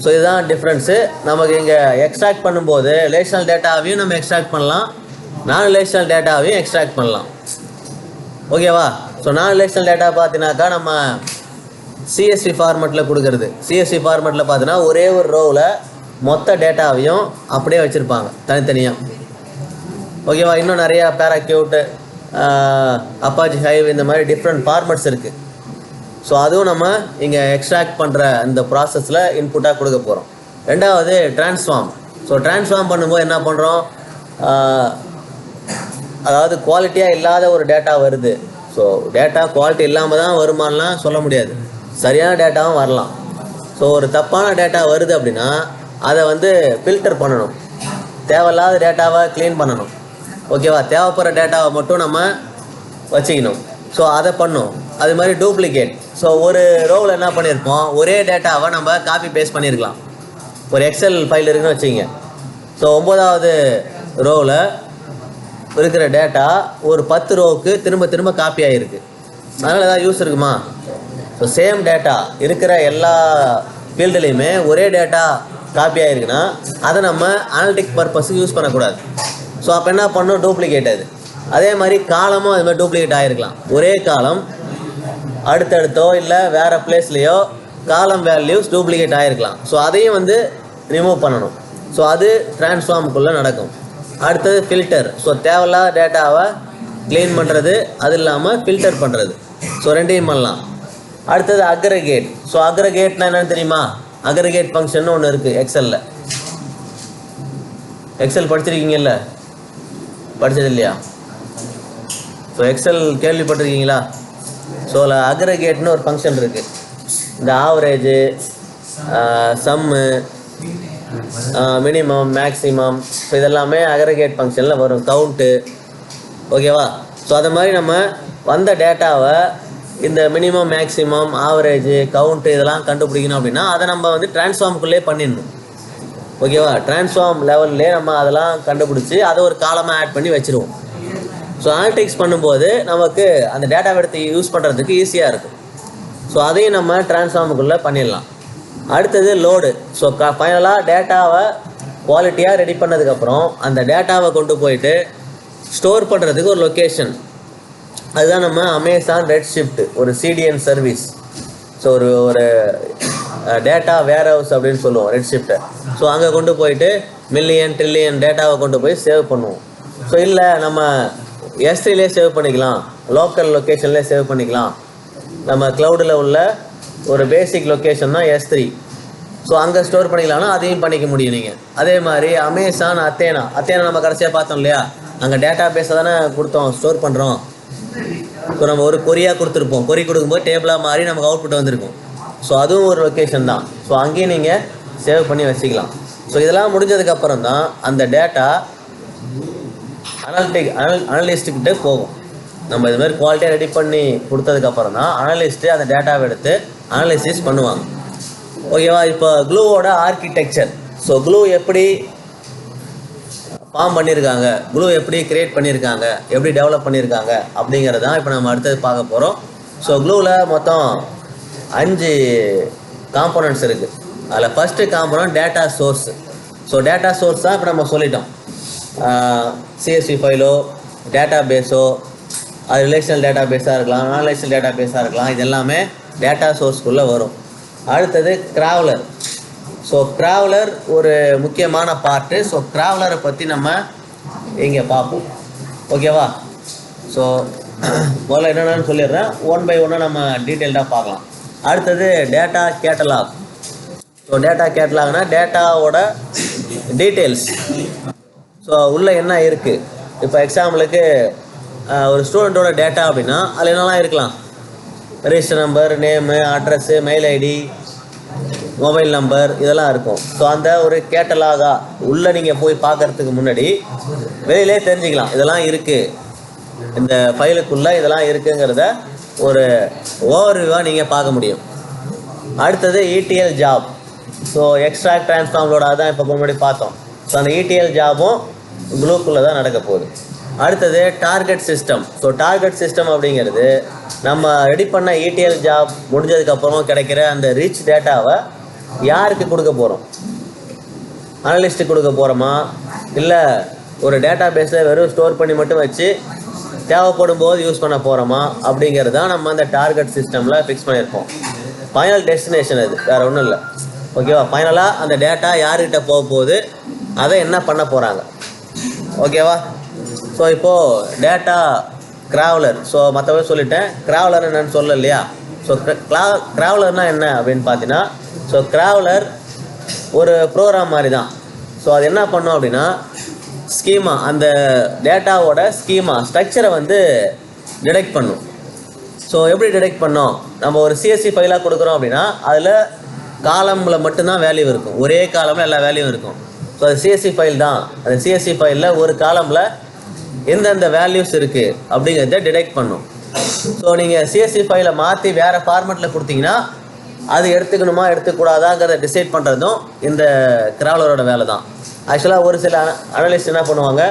Speaker 1: ஸோ இதுதான் டிஃப்ரென்ஸு. நமக்கு இங்கே எக்ஸ்ட்ராக்ட் பண்ணும்போது ரிலேஷனல் டேட்டாவையும் நம்ம எக்ஸ்ட்ராக்ட் பண்ணலாம், நான் ரிலேஷனல் டேட்டாவையும் எக்ஸ்ட்ராக்ட் பண்ணலாம். ஓகேவா? ஸோ நான் ரிலேஷனல் டேட்டா பார்த்தீங்கன்னாக்கா நம்ம CSV ஃபார்மெட்டில் கொடுக்குறது. CSV ஃபார்மெட்டில் பார்த்தீங்கன்னா ஒரே ஒரு ரோவில் மொத்த டேட்டாவையும் அப்படியே வச்சுருப்பாங்க தனித்தனியாக. ஓகேவா? இன்னும் நிறையா பேராக்யூட், அப்பாச்சி ஹைவ் இந்த மாதிரி டிஃப்ரெண்ட் ஃபார்மெட்ஸ் இருக்குது. ஸோ அதுவும் நம்ம இங்கே எக்ஸ்ட்ராக்ட் பண்ணுற இந்த ப்ராசஸில் இன்புட்டாக கொடுக்க போகிறோம். ரெண்டாவது ட்ரான்ஸ்ஃபார்ம். ஸோ ட்ரான்ஸ்ஃபார்ம் பண்ணும்போது என்ன பண்ணுறோம்? அதாவது குவாலிட்டியாக இல்லாத ஒரு டேட்டா வருது. ஸோ டேட்டா குவாலிட்டி இல்லாமல் தான் வருமானலாம் சொல்ல முடியாது, சரியான டேட்டாவும் வரலாம். ஸோ ஒரு தப்பான டேட்டா வருது அப்படின்னா அதை வந்து ஃபில்டர் பண்ணணும், தேவையில்லாத டேட்டாவை க்ளீன் பண்ணணும். ஓகேவா? தேவைப்படுற டேட்டாவை மட்டும் நம்ம வச்சுக்கணும். ஸோ அதை பண்ணும். அது மாதிரி டூப்ளிகேட். ஸோ ஒரு ரோவில் என்ன பண்ணியிருப்போம், ஒரே டேட்டாவை நம்ம காப்பி பேஸ்ட் பண்ணியிருக்கலாம். ஒரு எக்ஸல் ஃபைல் இருக்குன்னு வச்சுக்கிங்க. ஸோ 9வது ரோவில் இருக்கிற டேட்டா ஒரு 10 ரோவுக்கு திரும்ப திரும்ப காப்பி ஆகிருக்கு. அதனால் ஏதாவது யூஸ் இருக்குமா? ஸோ சேம் டேட்டா இருக்கிற எல்லா ஃபீல்டுலேயுமே ஒரே டேட்டா காப்பி ஆகிருக்குன்னா அதை நம்ம அனலிட்டிக் பர்பஸுக்கு யூஸ் பண்ணக்கூடாது. ஸோ அப்போ என்ன பண்ணணும்? டூப்ளிகேட் அது. அதே மாதிரி காலமும் அது மாதிரி டூப்ளிகேட் ஆகிருக்கலாம். ஒரே காலம் அடுத்தடுத்தோ இல்லை வேறு பிளேஸ்லேயோ காலம் வேல்யூஸ் டூப்ளிகேட் ஆகிருக்கலாம். ஸோ அதையும் வந்து ரிமூவ் பண்ணணும். ஸோ அது ட்ரான்ஸ்ஃபார்முக்குள்ளே நடக்கும். அடுத்தது ஃபில்டர். ஸோ தேவையில்லாத டேட்டாவை க்ளீன் பண்ணுறது, அது இல்லாமல் ஃபில்டர் பண்ணுறது. ஸோ ரெண்டையும் பண்ணலாம். அடுத்தது அக்ரிகேட். ஸோ அக்ரிகேட்னா என்னென்னு தெரியுமா? அக்ரிகேட் ஃபங்க்ஷன் ஒன்று இருக்குது எக்ஸலில். எக்ஸல் படிச்சிருக்கீங்கல்ல? படித்தது இல்லையா? ஸோ எக்ஸல் கேள்விப்பட்டிருக்கீங்களா? ஸோ அக்ரிகேட்னு ஒரு ஃபங்க்ஷன் இருக்குது. இந்த ஆவரேஜு, சம்மு, மினிமம், மேக்ஸிமம், ஸோ இதெல்லாமே அக்ரிகேட் ஃபங்க்ஷனில் வரும். கவுண்ட்டு, ஓகேவா? ஸோ அது மாதிரி நம்ம வந்த டேட்டாவை இந்த மினிமம், மேக்ஸிமம், ஆவரேஜு, கவுண்ட்டு இதெல்லாம் கண்டுபிடிக்கணும் அப்படின்னா அதை நம்ம வந்து ட்ரான்ஸ்ஃபார்முக்குள்ளே பண்ணிடணும். ஓகேவா? ட்ரான்ஸ்ஃபார்ம் லெவல்லே நம்ம அதெல்லாம் கண்டுபிடிச்சி அதை ஒரு காலமாக ஆட் பண்ணி வச்சுருவோம். ஸோ அனலிட்டிக்ஸ் பண்ணும்போது நமக்கு அந்த டேட்டாவை எடுத்து யூஸ் பண்ணுறதுக்கு ஈஸியாக இருக்கும். ஸோ அதையும் நம்ம ட்ரான்ஸ்ஃபார்முக்குள்ளே பண்ணிடலாம். அடுத்தது லோடு. ஸோ ஃபைனலாக டேட்டாவை குவாலிட்டியாக ரெடி பண்ணதுக்கப்புறம் அந்த டேட்டாவை கொண்டு போயிட்டு ஸ்டோர் பண்ணுறதுக்கு ஒரு லொக்கேஷன், அதுதான் நம்ம அமேசான் ரெட்ஷிஃப்ட், ஒரு சிடிஎன் சர்வீஸ். ஸோ ஒரு டேட்டா வேர் ஹவுஸ் அப்படின்னு சொல்லுவோம் ரெட்ஷிஃப்ட்டை. ஸோ அங்கே கொண்டு போயிட்டு மில்லியன் ட்ரில்லியன் டேட்டாவை கொண்டு போய் சேவ் பண்ணுவோம். ஸோ இல்லை நம்ம S3லே சேவ் பண்ணிக்கலாம், லோக்கல் லொக்கேஷன்லேயே சேவ் பண்ணிக்கலாம். நம்ம க்ளவுடில் உள்ள ஒரு பேசிக் லொக்கேஷன் தான் S3. ஸோ அங்கே ஸ்டோர் பண்ணிக்கலாம்னா அதையும் பண்ணிக்க முடியும் நீங்கள். அதே மாதிரி அமேசான் அத்தேனா நம்ம கடைசியாக பார்த்தோம் இல்லையா? அங்கே டேட்டா பேஸை தானே கொடுத்தோம், ஸ்டோர் பண்ணுறோம். ஸோ நம்ம ஒரு கொரியாக கொடுத்துருப்போம், கொரி கொடுக்கும்போது டேபிளாக மாறி நமக்கு அவுட்புட் வந்திருக்கும். ஸோ அதுவும் ஒரு லொக்கேஷன் தான். ஸோ அங்கேயும் நீங்கள் சேவ் பண்ணி வச்சுக்கலாம். ஸோ இதெல்லாம் முடிஞ்சதுக்கப்புறம் தான் அந்த டேட்டா அனலிஸ்ட்டுக்கிட்ட போகும். நம்ம இது மாதிரி குவாலிட்டியாக ரெடி பண்ணி கொடுத்ததுக்கப்புறம் தான் அனலிஸ்ட்டு அந்த டேட்டாவை எடுத்து அனலிசிஸ் பண்ணுவாங்க. ஓகேவா? இப்போ க்ளூவோட ஆர்கிடெக்சர். ஸோ க்ளூ எப்படி ஃபார்ம் பண்ணியிருக்காங்க, க்ளூ எப்படி க்ரியேட் பண்ணியிருக்காங்க, எப்படி டெவலப் பண்ணியிருக்காங்க அப்படிங்கிறது தான் இப்போ நம்ம அடுத்தது பார்க்க போகிறோம். ஸோ க்ளூவில் மொத்தம் 5 காம்போனன்ட்ஸ் இருக்குது. அதில் first component data source. So data source தான் இப்போ நம்ம சொல்லிட்டோம். CSV ஃபைலோ, டேட்டா பேஸோ, அது ரிலேஷனல் டேட்டா பேஸாக இருக்கலாம், நான் ரிலேஷனல் டேட்டா பேஸாக இருக்கலாம், இது எல்லாமே டேட்டா சோர்ஸ்க்குள்ளே வரும். அடுத்தது க்ராவலர். ஸோ க்ராவலர் ஒரு முக்கியமான பார்ட்டு. ஸோ க்ராவலரை பற்றி நம்ம இங்கே பார்ப்போம். ஓகேவா? ஸோ முதல்ல என்னென்னு சொல்லிடுறேன், 1 by 1 நம்ம டீட்டெயில்டாக பார்க்கலாம். அடுத்தது டேட்டா கேட்டலாக். ஸோ டேட்டா கேட்டலாக்னா டேட்டாவோட டீட்டெயில்ஸ். ஸோ உள்ளே என்ன இருக்குது? இப்போ எக்ஸாம்பிளுக்கு ஒரு ஸ்டூடெண்ட்டோட டேட்டா அப்படின்னா அதில் என்னெல்லாம் இருக்கலாம்? Register number, name, address, mail ID, mobile number, இதெல்லாம் இருக்கும். ஸோ அந்த ஒரு கேட்டலாகாக உள்ளே நீங்கள் போய் பார்க்குறதுக்கு முன்னாடி வெளியிலே தெரிஞ்சுக்கலாம் இதெல்லாம் இருக்குது, இந்த ஃபைலுக்குள்ளே இதெல்லாம் இருக்குங்கிறத ஒரு ஓவர்வியூவாக நீங்கள் பார்க்க முடியும். அடுத்தது ETL ஜாப். ஸோ எக்ஸ்ட்ராக்ட் ட்ரான்ஸ்ஃபார்ம்லோட தான் இப்போ முன்னாடி பார்த்தோம். ஸோ அந்த ETL ஜாபும் க்ளூக்குள்ளே தான் நடக்க போகுது. அடுத்தது target system. So target system அப்படிங்கிறது நம்ம ரெடி பண்ண ETL ஜாப் முடிஞ்சதுக்கப்புறம் கிடைக்கிற அந்த ரிச் டேட்டாவை யாருக்கு கொடுக்க போகிறோம்? அனலிஸ்ட்டுக்கு கொடுக்க போகிறோமா, இல்லை ஒரு டேட்டா பேஸில் வெறும் ஸ்டோர் பண்ணி மட்டும் வச்சு தேவைப்படும் போது யூஸ் பண்ண போகிறோமா அப்படிங்கிறது தான் நம்ம அந்த டார்கெட் சிஸ்டமில் ஃபிக்ஸ் பண்ணியிருப்போம். ஃபைனல் டெஸ்டினேஷன் அது வேறு ஒன்றும் இல்லை. ஓகேவா? ஃபைனலாக அந்த டேட்டா யார்கிட்ட போக போகுது, அதை என்ன பண்ண போகிறாங்க. ஓகேவா? ஸோ இப்போது டேட்டா க்ராவலர். ஸோ மற்றபடி சொல்லிட்டேன், க்ராவலர் என்னன்னு சொல்ல இல்லையா? ஸோ க்ராவலர்னால் என்ன அப்படின்னு பார்த்தீங்கன்னா, ஸோ க்ராவலர் ஒரு ப்ரோக்ராம் மாதிரி தான். ஸோ அது என்ன பண்ணோம் அப்படின்னா ஸ்கீமா, அந்த டேட்டாவோட ஸ்கீமா ஸ்ட்ரக்சரை வந்து டிடெக்ட் பண்ணும். ஸோ எப்படி டிடெக்ட் பண்ணோம்? நம்ம ஒரு CSV ஃபைலாக கொடுக்குறோம் அப்படின்னா அதில் காலமில் மட்டும்தான் வேல்யூ இருக்கும், ஒரே காலமில் எல்லா வேல்யூவும் இருக்கும். ஸோ அது CSV ஃபைல் தான். அந்த CSV ஃபைலில் ஒரு காலமில் எந்தெந்த வேல்யூஸ் இருக்குது அப்படிங்கிறத டிடெக்ட் பண்ணும். ஸோ நீங்கள் CSV ஃபைலை மாற்றி வேறு ஃபார்மெட்டில் கொடுத்தீங்கன்னா அது எடுத்துக்கணுமா எடுத்துக்கூடாதாங்கிறத டிசைட் பண்ணுறதும் இந்த க்ராவலரோட வேலை தான். ஆக்சுவலாக ஒரு சில அனலிஸ்ட் என்ன பண்ணுவாங்க,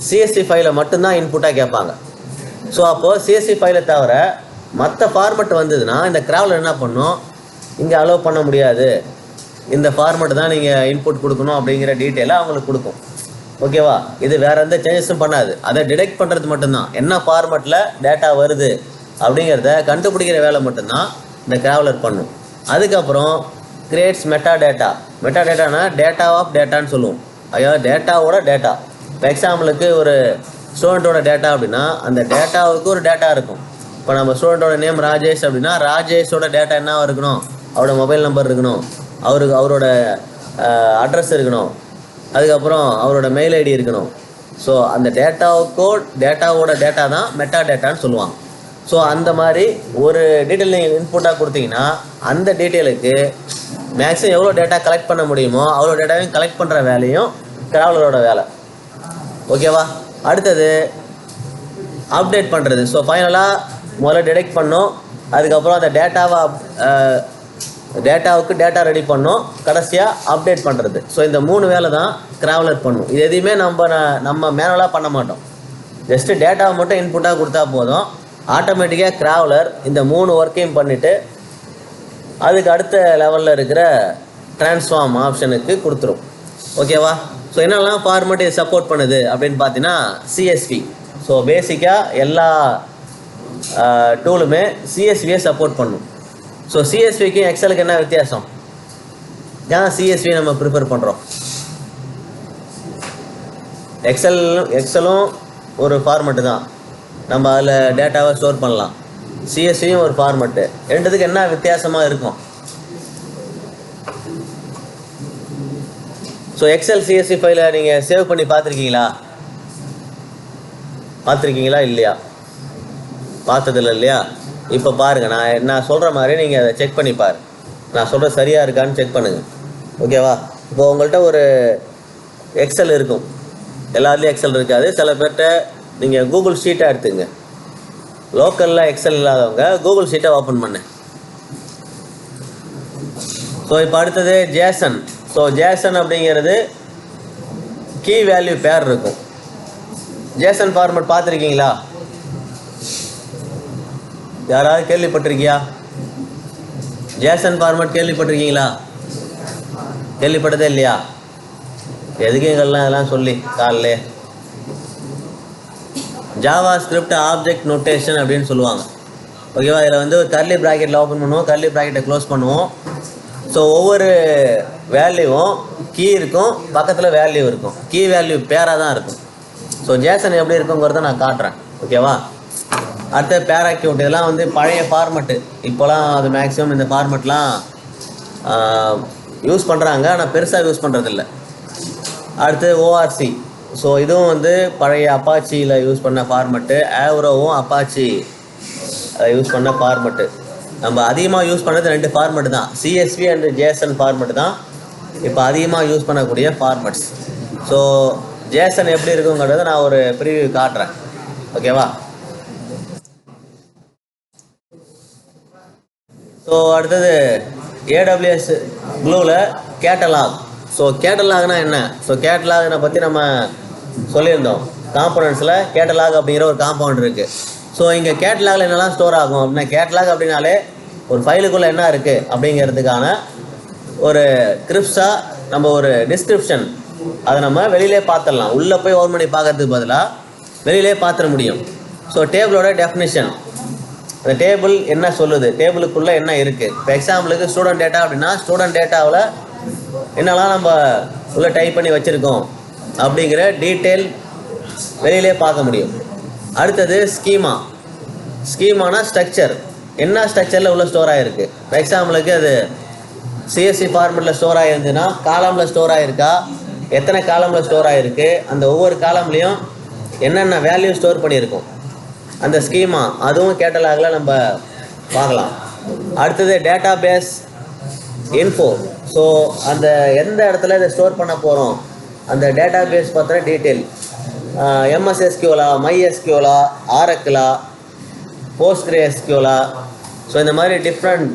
Speaker 1: சிஎஸ்வி ஃபைலை மட்டும்தான் இன்புட்டாக கேட்பாங்க. ஸோ அப்போது சிஎஸ்வி ஃபைலை தவிர மற்ற ஃபார்மெட் வந்ததுன்னா இந்த கிராவலர் என்ன பண்ணும், இங்கே அலோவ் பண்ண முடியாது, இந்த ஃபார்மெட் தான் நீங்கள் இன்புட் கொடுக்கணும் அப்படிங்கிற டீட்டெயிலை அவங்களுக்கு கொடுக்கும். ஓகேவா? இது வேறு எந்த சேஞ்சஸும் பண்ணாது. அதை டிடெக்ட் பண்ணுறது மட்டும்தான், என்ன ஃபார்மெட்டில் டேட்டா வருது அப்படிங்கிறத கண்டுபிடிக்கிற வேலை மட்டும்தான் இந்த கிராவலர் பண்ணும். அதுக்கப்புறம் கிரியேட்ஸ் மெட்டா டேட்டா. மெட்டா டேட்டானா டேட்டா ஆஃப் டேட்டான்னு சொல்லுவோம். அதாவது டேட்டாவோட டேட்டா. இப்போ எக்ஸாம்பிளுக்கு ஒரு ஸ்டூடெண்ட்டோட டேட்டா அப்படின்னா அந்த டேட்டாவுக்கு ஒரு டேட்டா இருக்கும். இப்போ நம்ம ஸ்டூடெண்ட்டோட நேம் ராஜேஷ் அப்படின்னா ராஜேஷோட டேட்டா என்ன இருக்கணும், அவரோட மொபைல் நம்பர் இருக்கணும், அவரோட அட்ரஸ் இருக்கணும், அதுக்கப்புறம் அவரோட மெயில் ஐடி இருக்கணும். ஸோ அந்த டேட்டாவோட டேட்டா தான் மெட்டா டேட்டான்னு சொல்லுவாங்க. ஸோ அந்த மாதிரி ஒரு டீட்டெயில் நீங்கள் இன்புட்டாக கொடுத்தீங்கன்னா அந்த டீட்டெயிலுக்கு மேக்ஸிமம் எவ்வளோ டேட்டா கலெக்ட் பண்ண முடியுமோ அவ்வளோ டேட்டாவையும் கலெக்ட் பண்ணுற வேலையும் கிராவலரோட வேலை. ஓகேவா? அடுத்தது அப்டேட் பண்ணுறது. ஸோ ஃபைனலாக முதல்ல டிடெக்ட் பண்ணோம், அதுக்கப்புறம் அந்த டேட்டாவுக்கு டேட்டா ரெடி பண்ணோம், கடைசியாக அப்டேட் பண்ணுறது. ஸோ இந்த 3 வேலை தான் கிராவலர் பண்ணும். இது எதையுமே நம்ம மேனுவலாக பண்ண மாட்டோம். ஜஸ்ட்டு டேட்டாவை மட்டும் இன்புட்டாக கொடுத்தா போதும், ஆட்டோமேட்டிக்காக கிராவலர் இந்த 3 ஒர்க்கையும் பண்ணிவிட்டு அதுக்கு அடுத்த லெவலில் இருக்கிற ட்ரான்ஸ்ஃபார்ம் ஆப்ஷனுக்கு கொடுத்துரும். ஓகேவா? ஸோ என்னெல்லாம் ஃபார்மேட் இது சப்போர்ட் பண்ணுது அப்படின்னு பார்த்தீங்கன்னா சிஎஸ்வி. ஸோ பேசிக்காக எல்லா டூலுமே சிஎஸ்வியை சப்போர்ட் பண்ணும். ஸோ சிஎஸ்விக்கும் எக்ஸலுக்கு என்ன வித்தியாசம்? ஏன் சிஎஸ்வி நம்ம ப்ரிஃபர் பண்ணுறோம்? எக்ஸலும் ஒரு ஃபார்மெட்டு தான், நம்ம அதில் டேட்டாவை ஸ்டோர் பண்ணலாம். சிஎஸ்வியும் ஒரு ஃபார்மெட்டு. ரெண்டுத்துக்கு என்ன வித்தியாசமாக இருக்கும்? ஸோ எக்ஸல் சிஎஸ்வி ஃபைலை நீங்கள் சேவ் பண்ணி பார்த்துருக்கீங்களா இல்லையா? பார்த்ததில்ல இல்லையா? இப்போ பாருங்கள், நான் சொல்கிற மாதிரி நீங்கள் அதை செக் பண்ணி பாரு. நான் சொல்கிறது சரியாக இருக்கான்னு செக் பண்ணுங்கள். ஓகேவா? இப்போ உங்கள்கிட்ட ஒரு எக்ஸல் இருக்கும், எல்லாத்துலேயும் எக்ஸல் இருக்காது. சில பேர்கிட்ட நீங்கள் கூகுள் ஷீட்டாக எடுத்துங்க. லோக்கலில் எக்ஸல் இல்லாதவங்க கூகுள் ஷீட்டை ஓப்பன் பண்ணு. ஸோ இப்போ அடுத்தது ஜேசன். ஸோ ஜேசன் அப்படிங்கிறது கீ வேல்யூ பேர் இருக்கும். ஜேசன் ஃபார்மேட் பார்த்துருக்கீங்களா? யாராவது கேள்விப்பட்டிருக்கியா? ஜேசன் ஃபார்மேட் கேள்விப்பட்டிருக்கீங்களா? கேள்விப்பட்டதே இல்லையா? எதுக்கு இதெல்லாம் சொல்லி காலைலே ஜாவா ஸ்கிரிப்ட் ஆப்ஜெக்ட் நோட்டேஷன் அப்படின்னு சொல்லுவாங்க. ஓகேவா? இதில் வந்து ஒரு கர்லி ப்ராக்கெட்டில் ஓப்பன் பண்ணுவோம், கர்லி ப்ராக்கெட்டை க்ளோஸ் பண்ணுவோம். ஸோ ஒவ்வொரு வேல்யூவும் கீ இருக்கும், பக்கத்தில் வேல்யூ இருக்கும். கீ வேல்யூ பேராக தான் இருக்கும். ஸோ ஜேசன் எப்படி இருக்குங்கிறத நான் காட்டுறேன். ஓகேவா? அடுத்த பேராக்யூட். இதெல்லாம் வந்து பழைய ஃபார்மெட்டு. இப்போலாம் அது மேக்ஸிமம் இந்த ஃபார்மெட்லாம் யூஸ் பண்ணுறாங்க, ஆனால் பெருசாக யூஸ் பண்ணுறதில்ல. அடுத்து ஓஆர்சி. ஸோ இதுவும் வந்து பழைய அப்பாச்சியில் யூஸ் பண்ண ஃபார்மெட்டு. ஆவ்ரோவும் அப்பாச்சி யூஸ் பண்ண ஃபார்மெட்டு. நம்ம அதிகமாக யூஸ் பண்ணது 2 ஃபார்மெட்டு தான், சிஎஸ்வி அண்ட் ஜேசன் ஃபார்மெட்டு தான் இப்போ அதிகமாக யூஸ் பண்ணக்கூடிய ஃபார்மெட்ஸ். ஸோ ஜேசன் எப்படி இருக்குங்கிறத நான் ஒரு ப்ரிவியூ காட்டுறேன். ஓகேவா? ஸோ அடுத்தது AWS க்ளூவில் கேட்டலாக். ஸோ கேட்டலாக்னா என்ன? ஸோ கேட்டலாகனை பற்றி நம்ம சொல்லியிருந்தோம். காம்போனன்ட்ஸில் கேட்டலாக் அப்படிங்கிற ஒரு காம்பவுண்ட் இருக்குது. ஸோ இங்கே கேட்டலாகில் என்னெல்லாம் ஸ்டோர் ஆகும் அப்படின்னா, கேட்டலாக் அப்படின்னாலே ஒரு ஃபைலுக்குள்ளே என்ன இருக்குது அப்படிங்கிறதுக்கான ஒரு கிரிப்ஸாக நம்ம ஒரு டிஸ்கிரிப்ஷன், அதை நம்ம வெளியிலே பார்த்துடலாம். உள்ளே போய் ஓன் பண்ணி பார்க்கறதுக்கு பதிலாக வெளியிலே பார்த்துட முடியும். ஸோ டேபிளோட டெஃபினிஷன், அந்த டேபிள் என்ன சொல்லுது, டேபிளுக்குள்ளே என்ன இருக்குது. இப்போ எக்ஸாம்பிளுக்கு ஸ்டூடெண்ட் டேட்டா அப்படின்னா ஸ்டூடெண்ட் டேட்டாவில் என்னெல்லாம் நம்ம உள்ளே டைப் பண்ணி வச்சுருக்கோம் அப்படிங்கிற டீட்டெயில் வெளியிலே பார்க்க முடியும். அடுத்தது ஸ்கீமா. ஸ்கீமானா ஸ்ட்ரக்சர், என்ன ஸ்ட்ரக்சரில் உள்ள ஸ்டோர் ஆகிருக்கு. இப்போ எக்ஸாம்பிளுக்கு அது சிஎஸ்சி ஃபார்மெட்டில் ஸ்டோர் ஆகிருந்துன்னா காலமில் ஸ்டோர் ஆகிருக்கா, எத்தனை காலமில் ஸ்டோர் ஆகிருக்கு, அந்த ஒவ்வொரு காலம்லேயும் என்னென்ன வேல்யூ ஸ்டோர் பண்ணியிருக்கோம், அந்த ஸ்கீமா அதுவும் கேட்டலாகில் நம்ம பார்க்கலாம். அடுத்தது டேட்டா பேஸ் இன்ஃபோ. ஸோ அந்த எந்த இடத்துல இதை ஸ்டோர் பண்ண போகிறோம், அந்த டேட்டா பேஸ் பற்றின டீட்டெயில், எம்எஸ்எஸ்கியூலா, மைஎஸ்கியூலா, ஆரக்கிளா, போஸ்ட்கிரேஎஸ்கியூலா. ஸோ இந்த மாதிரி டிஃப்ரெண்ட்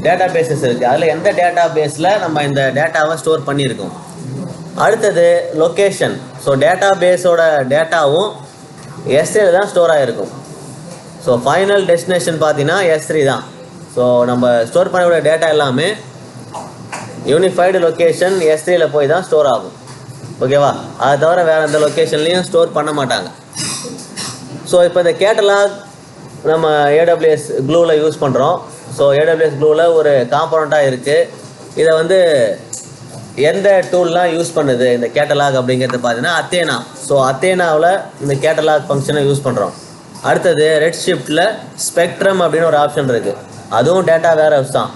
Speaker 1: டேட்டா பேஸஸ் இருக்குது. அதில் எந்த டேட்டா பேஸில் நம்ம இந்த டேட்டாவை ஸ்டோர் பண்ணியிருக்கோம் அடுத்தது லொக்கேஷன். ஸோ டேட்டா பேஸோட டேட்டாவும் S3 தான் ஸ்டோர் ஆகிருக்கும். ஸோ ஃபைனல் டெஸ்டினேஷன் பார்த்தீங்கன்னா S3 தான். ஸோ நம்ம ஸ்டோர் பண்ணக்கூடிய டேட்டா எல்லாமே யூனிஃபைடு லொக்கேஷன் S3ல போய் தான் ஸ்டோர் ஆகும். ஓகேவா? அதை தவிர வேறு எந்த லொக்கேஷன்லேயும் ஸ்டோர் பண்ண மாட்டாங்க. ஸோ இப்போ இந்த கேட்டலாக் நம்ம AWS க்ளூவில் யூஸ் பண்ணுறோம். ஸோ AWS க்ளூவில் ஒரு காம்போனண்ட்டாக இருக்குது. இதை வந்து எந்த டூல்லாம் யூஸ் பண்ணுது இந்த கேட்டலாக் அப்படிங்கிறது பார்த்தீங்கன்னா அத்தேனா. ஸோ அத்தேனாவில் இந்த கேட்டலாக் ஃபங்க்ஷனை யூஸ் பண்ணுறோம். அடுத்தது ரெட் ஷிஃப்ட்டில் ஸ்பெக்ட்ரம் அப்படின்னு ஒரு ஆப்ஷன் இருக்குது. அதுவும் டேட்டா வேர்ஹவுஸ் தான்.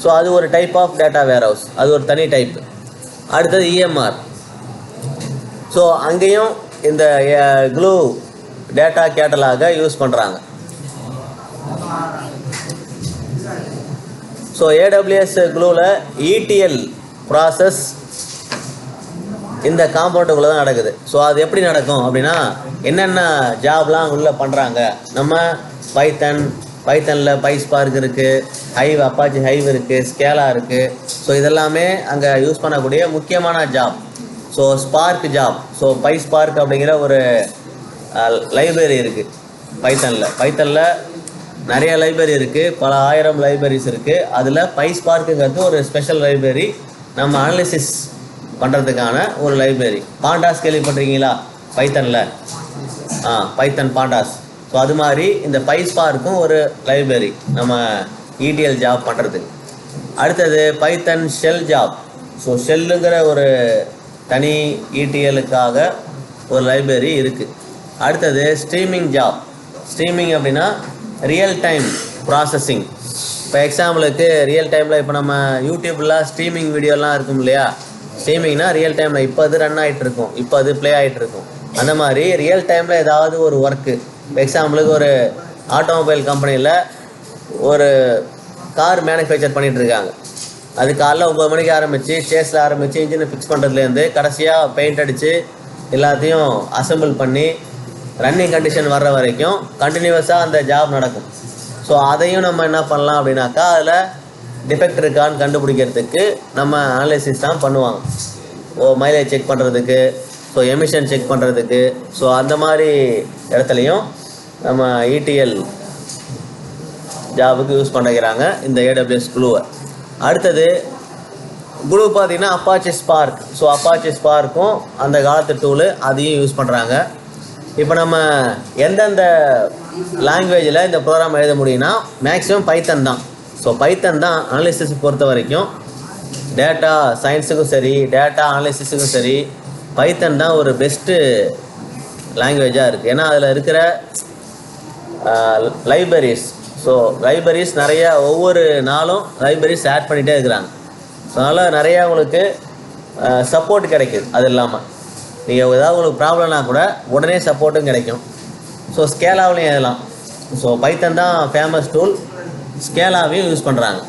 Speaker 1: ஸோ அது ஒரு டைப் ஆஃப் டேட்டா வேர்ஹவுஸ், அது ஒரு தனி டைப். அடுத்தது EMR. ஸோ அங்கேயும் இந்த க்ளூ டேட்டா கேட்டலாகை யூஸ் பண்ணுறாங்க. ஸோ AWS க்ளூவில் ETL ப்ராசஸ் இந்த காம்பவுண்டுக்குள்ளே தான் நடக்குது. ஸோ அது எப்படி நடக்கும் அப்படின்னா என்னென்ன ஜாப்லாம் உள்ளே பண்ணுறாங்க. நம்ம பைத்தனில் பைஸ்பார்க் இருக்குது, ஹைவ் அப்பாச்சி ஹைவ் இருக்குது, ஸ்கேலா இருக்குது. ஸோ இதெல்லாமே அங்கே யூஸ் பண்ணக்கூடிய முக்கியமான job. So spark job. So PySpark அப்படிங்கிற ஒரு லைப்ரரி இருக்குது பைத்தனில் நிறைய லைப்ரரி இருக்குது, பல ஆயிரம் லைப்ரரிஸ் இருக்குது. அதில் பைஸ்பார்க்குங்கிறது ஒரு ஸ்பெஷல் லைப்ரரி, நம்ம அனாலிசிஸ் பண்ணுறதுக்கான ஒரு லைப்ரரி. பாண்டாஸ் கேள்விப்பட்டிருக்கீங்களா பைத்தனில்? பைத்தன் பாண்டாஸ். ஸோ அது மாதிரி இந்த பைஸ்பார்க்கும் ஒரு லைப்ரரி நம்ம ETL ஜாப் பண்ணுறதுக்கு. அடுத்தது பைத்தன் ஷெல் ஜாப். ஸோ ஷெல்லுங்கிற ஒரு தனி ETLக்காக ஒரு லைப்ரரி இருக்குது. அடுத்தது ஸ்ட்ரீமிங் ஜாப். ஸ்ட்ரீமிங் அப்படின்னா ரியல் டைம் ப்ராசஸிங். இப்போ எக்ஸாம்பிளுக்கு ரியல் டைமில் இப்போ நம்ம யூடியூப்லாம் ஸ்ட்ரீமிங் வீடியோலாம் இருக்கும் இல்லையா? ஸ்ட்ரீமிங்னா ரியல் டைமில் இப்போ அது ரன் ஆகிட்டுருக்கும், இப்போ அது ப்ளே ஆகிட்டுருக்கும். அந்த மாதிரி ரியல் டைமில் ஏதாவது ஒரு ஒர்க்கு, இப்போ எக்ஸாம்பிளுக்கு ஒரு ஆட்டோமொபைல் கம்பெனியில் ஒரு கார் மேனுஃபேக்சர் பண்ணிகிட்ருக்காங்க. அது காலைல 9 மணிக்கு ஆரம்பித்து சேஸில் ஆரம்பித்து இன்ஜினை ஃபிக்ஸ் பண்ணுறதுலேருந்து கடைசியாக பெயிண்ட் அடித்து எல்லாத்தையும் அசம்பிள் பண்ணி ரன்னிங் கண்டிஷன் வர்ற வரைக்கும் கண்டினியூஸாக அந்த ஜாப் நடக்கும். ஸோ அதையும் நம்ம என்ன பண்ணலாம் அப்படின்னாக்கா அதில் டிஃபெக்ட் இருக்கான்னு கண்டுபிடிக்கிறதுக்கு நம்ம அனாலிசிஸ் தான் பண்ணுவாங்க. மைலேஜ் செக் பண்ணுறதுக்கு, ஸோ எமிஷன் செக் பண்ணுறதுக்கு. ஸோ அந்த மாதிரி இடத்துலையும் நம்ம ETL ஜாபுக்கு யூஸ் பண்ணிக்கிறாங்க இந்த AWS க்ளூவை. அடுத்தது க்ளூ பார்த்திங்கன்னா அப்பாச்சி ஸ்பார்க். ஸோ அப்பாச்சி ஸ்பார்க்கும் அந்த காலத்து டூலு, அதையும் யூஸ் பண்ணுறாங்க. இப்போ நம்ம எந்தெந்த லாங்குவேஜில் இந்த ப்ரோக்ராம் எழுத முடியும்னா மேக்ஸிமம் பைத்தன் தான். ஸோ பைத்தன் தான் அனாலிசிஸ் பொறுத்த வரைக்கும், டேட்டா சயின்ஸுக்கும் சரி டேட்டா அனாலிசிஸுக்கும் சரி பைத்தன் தான் ஒரு பெஸ்ட்டு லாங்குவேஜாக இருக்குது. ஏன்னா அதில் இருக்கிற லைப்ரரிஸ், ஸோ லைப்ரரிஸ் நிறையா, ஒவ்வொரு நாளும் லைப்ரரிஸ் ஆட் பண்ணிகிட்டே இருக்கிறாங்க. ஸோ அதனால் நிறையா உங்களுக்கு சப்போர்ட் கிடைக்குது. அது இல்லாமல் நீங்கள் ஏதாவது உங்களுக்கு ப்ராப்ளம்னா கூட உடனே சப்போர்ட்டும் கிடைக்கும். ஸோ ஸ்கேலாவிலையும் எழுதலாம். ஸோ பைத்தன் தான் ஃபேமஸ் டூல், ஸ்கேலாவையும் யூஸ் பண்ணுறாங்க.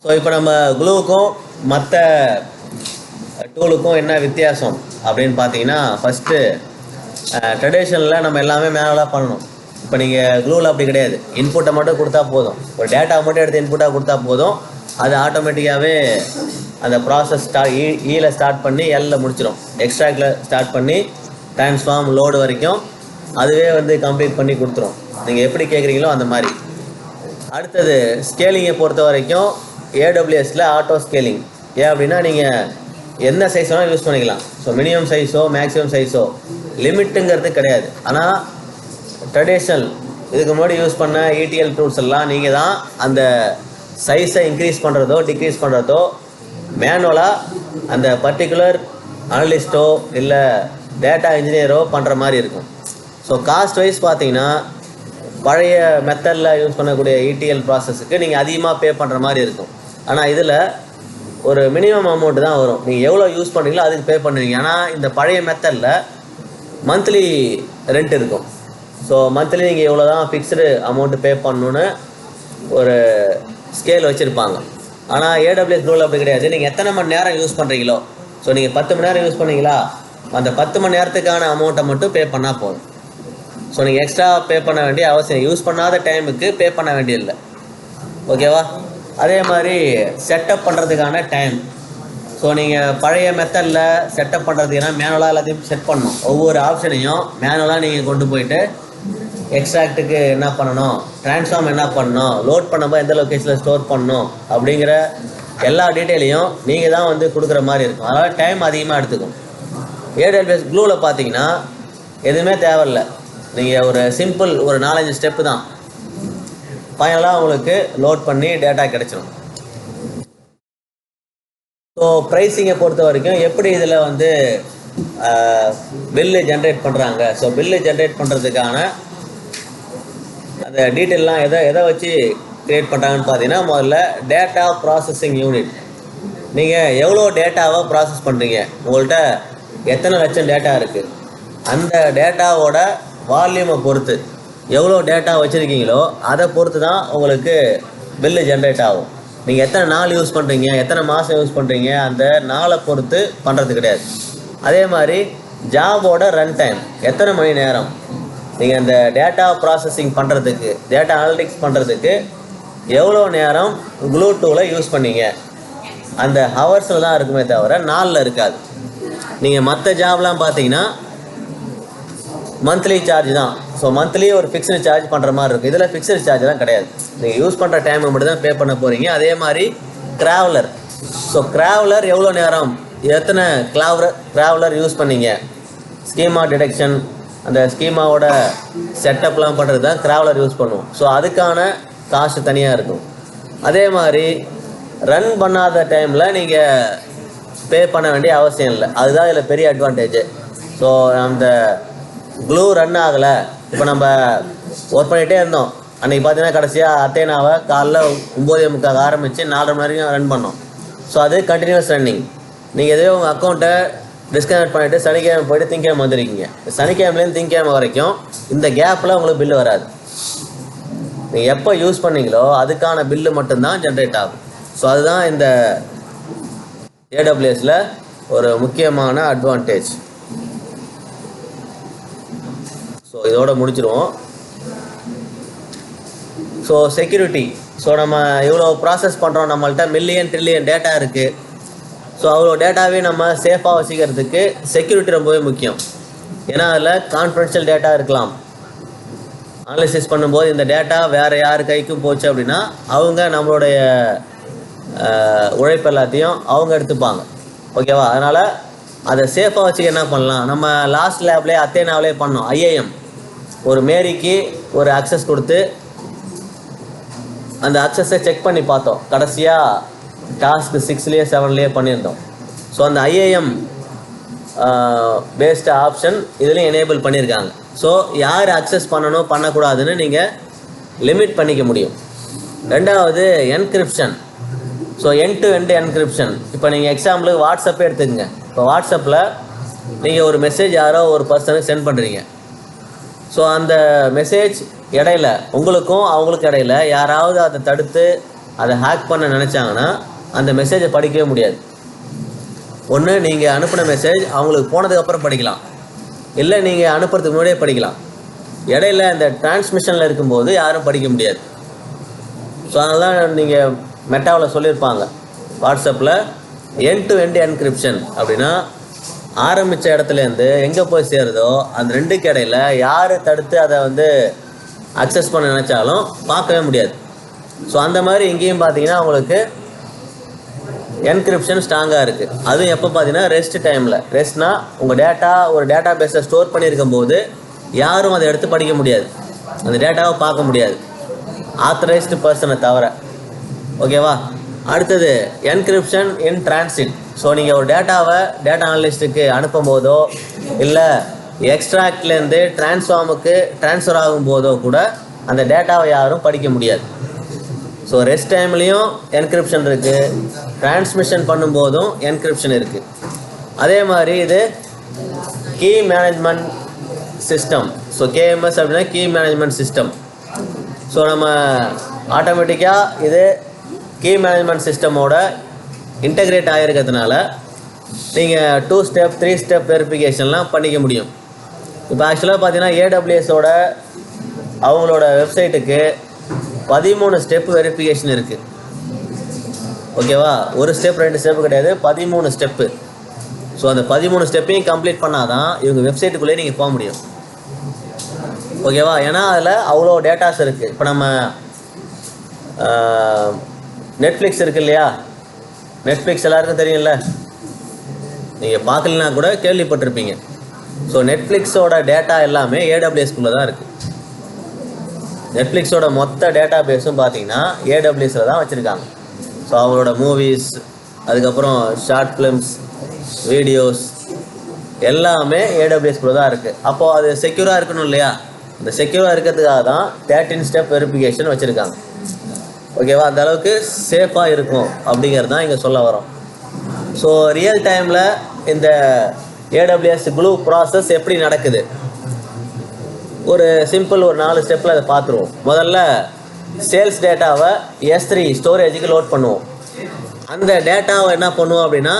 Speaker 1: ஸோ இப்போ நம்ம க்ளூவுக்கும் மற்ற டூலுக்கும் என்ன வித்தியாசம் அப்படின்னு பார்த்தீங்கன்னா, ஃபஸ்ட்டு ட்ரெடிஷ்னலில் நம்ம எல்லாமே மேனுவலாக பண்ணணும். இப்போ நீங்கள் க்ளூவில் அப்படி கிடையாது. இன்புட்டை மட்டும் கொடுத்தா போதும், ஒரு டேட்டா மட்டும் எடுத்து இன்புட்டாக கொடுத்தா போதும், அது ஆட்டோமேட்டிக்காகவே அந்த ப்ராசஸ் ஈல ஸ்டார்ட் பண்ணி எல்லில் முடிச்சிடும். எக்ஸ்ட்ராக்டில் ஸ்டார்ட் பண்ணி ட்ரான்ஸ்ஃபார்ம் லோடு வரைக்கும் அதுவே வந்து கம்ப்ளீட் பண்ணி கொடுத்துரும், நீங்கள் எப்படி கேட்குறீங்களோ அந்த மாதிரி. அடுத்தது ஸ்கேலிங்கை பொறுத்த வரைக்கும் AWSல ஆட்டோ ஸ்கேலிங். ஏன் அப்படின்னா நீங்கள் எந்த சைஸ் வேணால் யூஸ் பண்ணிக்கலாம். ஸோ மினிமம் சைஸோ மேக்ஸிமம் சைஸோ லிமிட்டுங்கிறது கிடையாது. ஆனால் ட்ரெடிஷ்னல் இதுக்கு முன்னாடி யூஸ் பண்ண ETL டூல்ஸ் எல்லாம் நீங்கள் தான் அந்த சைஸை இன்க்ரீஸ் பண்ணுறதோ டிக்ரீஸ் பண்ணுறதோ மேனுவலாக அந்த பர்டிகுலர் அனலிஸ்ட்டோ இல்லை டேட்டா இன்ஜினியரோ பண்ணுற மாதிரி இருக்கும். ஸோ காஸ்ட் வைஸ் பார்த்தீங்கன்னா பழைய மெத்தடில் யூஸ் பண்ணக்கூடிய ETL ப்ராசஸுக்கு நீங்கள் அதிகமாக பே பண்ணுற மாதிரி இருக்கும். ஆனால் இதில் ஒரு மினிமம் அமௌண்ட்டு தான் வரும். நீங்கள் எவ்வளோ யூஸ் பண்ணுறீங்களோ அதுக்கு பே பண்ணுவீங்க. ஆனால் இந்த பழைய மெத்தடில் மந்த்லி ரெண்ட் இருக்கும். ஸோ மந்த்லி நீங்கள் எவ்வளோ தான் ஃபிக்ஸ்டு அமௌண்ட்டு பே பண்ணணுன்னு ஒரு ஸ்கேல் வச்சுருப்பாங்க. ஆனால் AWS க்ளூவில் அப்படி கிடையாது. நீங்கள் எத்தனை மணி நேரம் யூஸ் பண்ணுறீங்களோ, ஸோ நீங்கள் 10 மணி நேரம் யூஸ் பண்ணீங்களா அந்த 10 மணி நேரத்துக்கான அமௌண்ட்டை மட்டும் பே பண்ணால் போதும். ஸோ நீங்கள் எக்ஸ்ட்ரா பே பண்ண வேண்டிய அவசியம், யூஸ் பண்ணாத டைமுக்கு பே பண்ண வேண்டியதில்லை. ஓகேவா? அதே மாதிரி செட்டப் பண்ணுறதுக்கான டைம். ஸோ நீங்கள் பழைய மெத்தடில் செட்டப் பண்ணுறதுக்குன்னா மேனுவலாக எல்லாத்தையும் செட் பண்ணணும். ஒவ்வொரு ஆப்ஷனையும் மேனுவலாக நீங்கள் கொண்டு போயிட்டு எக்ஸ்ட்ராக்ட்டுக்கு என்ன பண்ணணும், ட்ரான்ஸ்ஃபார்ம் என்ன பண்ணணும், லோட் பண்ணும்போது எந்த லொக்கேஷனில் ஸ்டோர் பண்ணணும் அப்படிங்கிற எல்லா டீட்டெயிலையும் நீங்கள் தான் வந்து கொடுக்குற மாதிரி இருக்கும். அதனால் டைம் அதிகமாக எடுத்துக்கும். AWS க்ளூவில் பார்த்தீங்கன்னா எதுவுமே தேவையில்லை. நீங்கள் ஒரு சிம்பிள் ஒரு 4-5 ஸ்டெப்பு தான், ஃபைனலாக உங்களுக்கு லோட் பண்ணி டேட்டா கிடச்சிடும். ஸோ ப்ரைஸிங்கை பொறுத்த வரைக்கும் எப்படி இதில் வந்து பில்லு ஜென்ரேட் பண்ணுறாங்க. ஸோ பில்லு ஜென்ரேட் பண்ணுறதுக்கான அந்த டீட்டெயிலாம் எதை வச்சு க்ரியேட் பண்ணுறாங்கன்னு பார்த்தீங்கன்னா, முதல்ல டேட்டா ப்ராசஸிங் யூனிட். நீங்கள் எவ்வளோ டேட்டாவை ப்ராசஸ் பண்ணுறீங்க, உங்கள்கிட்ட எத்தனை லட்சம் டேட்டா இருக்குது, அந்த டேட்டாவோட வால்யூமை பொறுத்து எவ்வளோ டேட்டா வச்சுருக்கீங்களோ அதை பொறுத்து தான் உங்களுக்கு பில்லு ஜென்ரேட் ஆகும். நீங்கள் எத்தனை நாள் யூஸ் பண்ணுறீங்க, எத்தனை மாதம் யூஸ் பண்ணுறீங்க, அந்த நாளை பொறுத்து பண்ணுறது கிடையாது. அதே மாதிரி ஜாபோட ரன் டைம், எத்தனை மணி நேரம் நீங்கள் அந்த டேட்டா ப்ராசஸிங் பண்ணுறதுக்கு, டேட்டா அனலிட்டிக்ஸ் பண்ணுறதுக்கு எவ்வளோ நேரம் க்ளூ டூவில் யூஸ் பண்ணீங்க, அந்த ஹவர்ஸில் தான் இருக்குமே தவிர நாளில் இருக்காது. நீங்கள் மற்ற ஜாப்லாம் பார்த்தீங்கன்னா மந்த்லி சார்ஜ் தான். ஸோ மந்த்லி ஒரு ஃபிக்ஸ்டு சார்ஜ் பண்ணுற மாதிரி இருக்கும். இதில் ஃபிக்ஸ்டு சார்ஜ்லாம் கிடையாது. நீங்கள் யூஸ் பண்ணுற டைமை மட்டும் தான் பே பண்ண போகிறீங்க. அதே மாதிரி ட்ராவலர். ஸோ ட்ராவலர் எவ்வளோ நேரம், எத்தனை ட்ராவலர் யூஸ் பண்ணீங்க, ஸ்கீமா டிடெக்ஷன், அந்த ஸ்கீமாவோட செட்டப்லாம் பண்ணுறது தான் ட்ராவலர் யூஸ் பண்ணுவோம். ஸோ அதுக்கான காஸ்ட் தனியாக இருக்கும். அதே மாதிரி ரன் பண்ணாத டைமில் நீங்கள் பே பண்ண வேண்டிய அவசியம் இல்லை. அதுதான் இதில் பெரிய அட்வான்டேஜ். ஸோ அந்த க்ளூ ரன் ஆகலை, இப்போ நம்ம ஒர்க் பண்ணிகிட்டே இருந்தோம், அன்றைக்கி பார்த்தீங்கன்னா கடைசியாக அத்தேனாவை காலைல 9:45 ஆரம்பித்து 4:30 மணி வரைக்கும் ரன் பண்ணோம். ஸோ அது கண்டினியூஸ் ரன்னிங். நீங்கள் எதோ உங்கள் அக்கௌண்ட்டை டிஸ்கனெக்ட் பண்ணிவிட்டு சனிக்கிழமை போய்ட்டு திங்கக்கிழமை வந்துருக்கீங்க. சனிக்கிழமைலேருந்து திங்கக்கிழமை வரைக்கும் இந்த கேப்பில் உங்களுக்கு பில்லு வராது. நீங்கள் எப்போ யூஸ் பண்ணீங்களோ அதுக்கான பில்லு மட்டும்தான் ஜென்ரேட் ஆகும். ஸோ அதுதான் இந்த AWSல ஒரு முக்கியமான அட்வான்டேஜ். ஸோ இதோட முடிச்சிடுவோம். So security. ஸோ நம்ம இவ்வளோ ப்ராசஸ் பண்ணுறோம், நம்மள்கிட்ட மில்லியன் ட்ரில்லியன் டேட்டா இருக்குது. ஸோ அவ்வளோ டேட்டாவே நம்ம சேஃபாக வச்சுக்கிறதுக்கு செக்யூரிட்டி ரொம்பவே முக்கியம். ஏன்னா அதில் கான்ஃபிடென்ஷியல் டேட்டா இருக்கலாம். அனாலிசிஸ் பண்ணும்போது இந்த டேட்டா வேறு யார் கைக்கும் போச்சு அப்படின்னா அவங்க நம்மளுடைய உழைப்பு எல்லாத்தையும் அவங்க எடுத்துப்பாங்க. ஓகேவா? அதனால் அதை சேஃபாக வச்சுக்க என்ன பண்ணலாம், நம்ம லாஸ்ட் லேப்லேயே அத்தேனாவிலே பண்ணோம். IIM ஒரு மேரிக்கு ஒரு அக்சஸ் கொடுத்து அந்த அக்சஸை செக் பண்ணி பார்த்தோம். கடைசியாக டாஸ்க் 6லேயே 7லேயே பண்ணியிருந்தோம். ஸோ அந்த IIM பேஸ்டு ஆப்ஷன் இதுலேயும் எனேபிள் பண்ணியிருக்காங்க. ஸோ யார் அக்சஸ் பண்ணணும் பண்ணக்கூடாதுன்னு நீங்கள் லிமிட் பண்ணிக்க முடியும். ரெண்டாவது encryption. So end to end encryption. இப்போ நீங்கள் எக்ஸாம்பிளுக்கு வாட்ஸ்அப்பே எடுத்துக்கங்க. இப்போ வாட்ஸ்அப்பில் நீங்கள் ஒரு மெசேஜ் யாரோ ஒரு பர்சனுக்கு சென்ட் பண்ணுறீங்க. ஸோ அந்த மெசேஜ் இடையில உங்களுக்கும் அவங்களுக்கும் இடையில யாராவது அதை தடுத்து அதை ஹேக் பண்ண நினச்சாங்கன்னா அந்த மெசேஜை படிக்கவே முடியாது. ஒன்று நீங்கள் அனுப்பின மெசேஜ் அவங்களுக்கு போனதுக்கப்புறம் படிக்கலாம், இல்லை நீங்கள் அனுப்புறதுக்கு முன்னாடியே படிக்கலாம். இடையில இந்த டிரான்ஸ்மிஷனில் இருக்கும்போது யாரும் படிக்க முடியாது. ஸோ அதனால் நீங்கள் மெட்டாவில் சொல்லியிருப்பாங்க வாட்ஸ்அப்பில் எண்ட் டு எண்ட் என்கிரிப்ஷன் அப்படின்னா ஆரம்பித்த இடத்துலேருந்து எங்கே போய் சேருதோ அந்த ரெண்டுக்கு இடையில யார் தடுத்து அதை வந்து அக்சஸ் பண்ண நினச்சாலும் பார்க்கவே முடியாது. ஸோ அந்த மாதிரி இங்கேயும் பார்த்தீங்கன்னா உங்களுக்கு என்கிரிப்ஷன் ஸ்ட்ராங்காக இருக்குது. அதுவும் எப்போ பார்த்தீங்கன்னா ரெஸ்ட் டைமில். ரெஸ்ட்னா உங்கள் டேட்டா ஒரு டேட்டா பேஸை ஸ்டோர் பண்ணியிருக்கும் போது யாரும் அதை எடுத்து படிக்க முடியாது, அந்த டேட்டாவை பார்க்க முடியாது, ஆத்தரைஸ்டு பர்சனை தவிர. ஓகேவா? அடுத்தது என்கிரிப்ஷன் இன் டிரான்சிட். ஸோ நீங்கள் ஒரு டேட்டாவை டேட்டா அனலிஸ்ட்டுக்கு அனுப்பும் போதோ இல்லை எக்ஸ்ட்ராக்ட்லேருந்து ட்ரான்ஸ்ஃபார்முக்கு ட்ரான்ஸ்ஃபர் ஆகும் போதோ கூட அந்த டேட்டாவை யாரும் படிக்க முடியாது. ஸோ ரெஸ்ட் டைம்லேயும் என்கிரிப்ஷன் இருக்குது, டிரான்ஸ்மிஷன் பண்ணும்போதும் என்கிரிப்ஷன் இருக்குது. அதே மாதிரி இது key management system. So KMS அப்படின்னா கீ மேனேஜ்மெண்ட் சிஸ்டம். ஸோ நம்ம ஆட்டோமேட்டிக்காக இது கீ மேனேஜ்மெண்ட் சிஸ்டமோட இன்டகிரேட் ஆகிருக்கிறதுனால நீங்கள் 2 ஸ்டெப் 3 ஸ்டெப் வெரிஃபிகேஷன்லாம் பண்ணிக்க முடியும். இப்போ ஆக்சுவலாக பார்த்தீங்கன்னா ஏடபிள்யூஎஸோட அவங்களோட வெப்சைட்டுக்கு 13 ஸ்டெப் வெரிஃபிகேஷன் இருக்குது. ஓகேவா, ஒரு ஸ்டெப் 2 ஸ்டெப்பு கிடையாது, 13 ஸ்டெப்பு. ஸோ அந்த 13 ஸ்டெப்பையும் கம்ப்ளீட் பண்ணால் தான் இவங்க வெப்சைட்டுக்குள்ளேயே நீங்கள் போக முடியும். ஓகேவா, ஏன்னா அதில் அவ்வளோ டேட்டாஸ் இருக்குது. இப்போ நம்ம நெட்ஃப்ளிக்ஸ் இருக்குது இல்லையா, நெட்ஃப்ளிக்ஸ் எல்லாருக்கும் தெரியும்ல, நீங்கள் பார்க்கலனா கூட கேள்விப்பட்டிருப்பீங்க. ஸோ நெட்ஃப்ளிக்ஸோட டேட்டா எல்லாமே ஏடபிள்யூஎஸ்குள்ளே தான் இருக்குது. நெட்ஃப்ளிக்ஸோட மொத்த டேட்டா பேஸும் பார்த்தீங்கன்னா ஏடபிள்யூஎஸில் தான் வச்சுருக்காங்க. ஸோ அவங்களோட மூவிஸ், அதுக்கப்புறம் ஷார்ட் ஃபிலிம்ஸ், வீடியோஸ் எல்லாமே ஏடபிள்யூஎஸ்குள்ளே தான் இருக்குது. அப்போது அது செக்யூராக இருக்கணும் இல்லையா, இந்த செக்யூராக இருக்கிறதுக்காக தான் 13 ஸ்டெப் வெரிஃபிகேஷன் வச்சுருக்காங்க. ஓகேவா, அந்த அளவுக்கு சேஃபாக இருக்கும் அப்படிங்கிறது தான் இங்கே சொல்ல வரோம். ஸோ ரியல் டைமில் இந்த ஏடபிள்யூஎஸ் க்ளூ ப்ராசஸ் எப்படி நடக்குது, ஒரு சிம்பிள் ஒரு 4 ஸ்டெப்பில் அதை பார்த்துருவோம். முதல்ல சேல்ஸ் டேட்டாவை S3 ஸ்டோரேஜுக்கு லோட் பண்ணுவோம். அந்த டேட்டாவை என்ன பண்ணுவோம் அப்படின்னா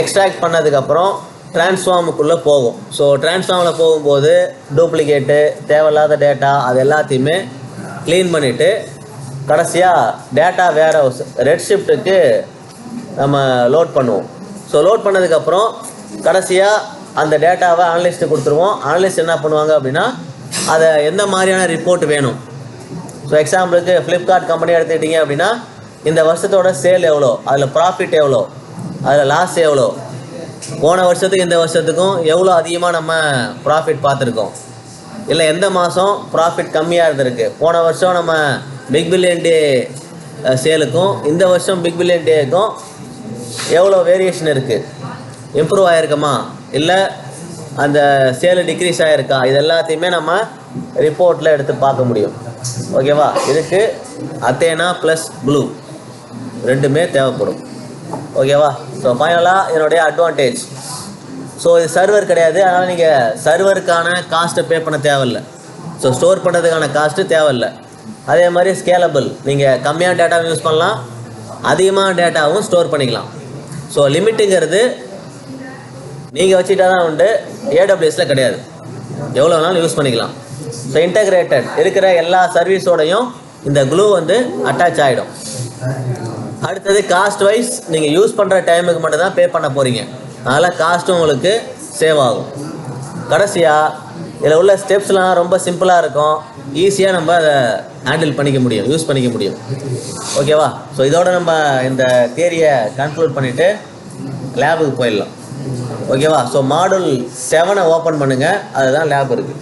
Speaker 1: எக்ஸ்ட்ராக்ட் பண்ணதுக்கப்புறம் ட்ரான்ஸ்ஃபார்முக்குள்ளே போகும். ஸோ ட்ரான்ஸ்ஃபார்மில் போகும்போது டூப்ளிகேட்டு, தேவையில்லாத டேட்டா அது எல்லாத்தையுமே க்ளீன் பண்ணிவிட்டு கடைசியாக டேட்டா வேர் ஹவுஸ் ரெட்ஷிஃப்ட்டுக்கு நம்ம லோட் பண்ணுவோம். ஸோ லோட் பண்ணதுக்கப்புறம் கடைசியாக அந்த டேட்டாவை அனலிஸ்ட்டு கொடுத்துருவோம். அனலிஸ்ட் என்ன பண்ணுவாங்க அப்படின்னா அதை எந்த மாதிரியான ரிப்போர்ட் வேணும். ஸோ எக்ஸாம்பிளுக்கு ஃப்ளிப்கார்ட் கம்பெனி எடுத்துக்கிட்டிங்க அப்படின்னா இந்த வருஷத்தோட சேல் எவ்வளோ, அதில் ப்ராஃபிட் எவ்வளோ, அதில் லாஸ் எவ்வளோ, போன வருஷத்துக்கு இந்த வருஷத்துக்கும் எவ்வளோ அதிகமாக நம்ம ப்ராஃபிட் பார்த்துருக்கோம், இல்லை எந்த மாதம் ப்ராஃபிட் கம்மியாக இருந்திருக்கு, போன வருஷம் நம்ம பிக் பில்லியன் டே சேலுக்கும் இந்த வருஷம் பிக் பில்லியன் டேக்கும் எவ்வளோ வேரியேஷன் இருக்குது, இம்ப்ரூவ் ஆகிருக்குமா இல்லை அந்த சேலு டிக்ரீஸ் ஆகிருக்கா, இது எல்லாத்தையுமே நம்ம ரிப்போர்ட்டில் எடுத்து பார்க்க முடியும். ஓகேவா, இதுக்கு அத்தேனா ப்ளஸ் ப்ளூ ரெண்டுமே தேவைப்படும். ஓகேவா, ஸோ ஃபைனலாக இதனுடைய அட்வான்டேஜ், ஸோ இது சர்வர் கிடையாது, அதனால் நீங்கள் சர்வருக்கான காஸ்ட்டை பே பண்ண தேவையில்லை. ஸோ ஸ்டோர் பண்ணுறதுக்கான காஸ்ட்டு தேவையில்லை. அதே மாதிரி ஸ்கேலபிள், நீங்கள் கம்மியான டேட்டாவும் யூஸ் பண்ணலாம், அதிகமான டேட்டாவும் ஸ்டோர் பண்ணிக்கலாம். ஸோ லிமிட்டுங்கிறது நீங்கள் வச்சுட்டா தான் உண்டு, ஏடபிள்யூஎஸில் கிடையாது, எவ்வளோ வேணாலும் யூஸ் பண்ணிக்கலாம். ஸோ இன்டகிரேட்டட் இருக்கிற எல்லா சர்வீஸோடையும் இந்த க்ளூ வந்து அட்டாச் ஆகிடும். அடுத்தது காஸ்ட் வைஸ் நீங்கள் யூஸ் பண்ணுற டைமுக்கு மட்டும் தான் பே பண்ண போகிறீங்க, அதனால் காஸ்ட்டும் உங்களுக்கு சேவ் ஆகும். கடைசியாக இதில் உள்ள ஸ்டெப்ஸ்லாம் ரொம்ப சிம்பிளாக இருக்கும், ஈஸியாக நம்ம அதை ஹேண்டில் பண்ணிக்க முடியும், யூஸ் பண்ணிக்க முடியும். ஓகேவா, ஸோ இதோட நம்ம இந்த தியரியை கன்க்ளூட் பண்ணிவிட்டு லேபுக்கு போயிடலாம். ஓகேவா, ஸோ மாடல் 7 ஓப்பன் பண்ணுங்கள், அதுதான் லேப் இருக்குது.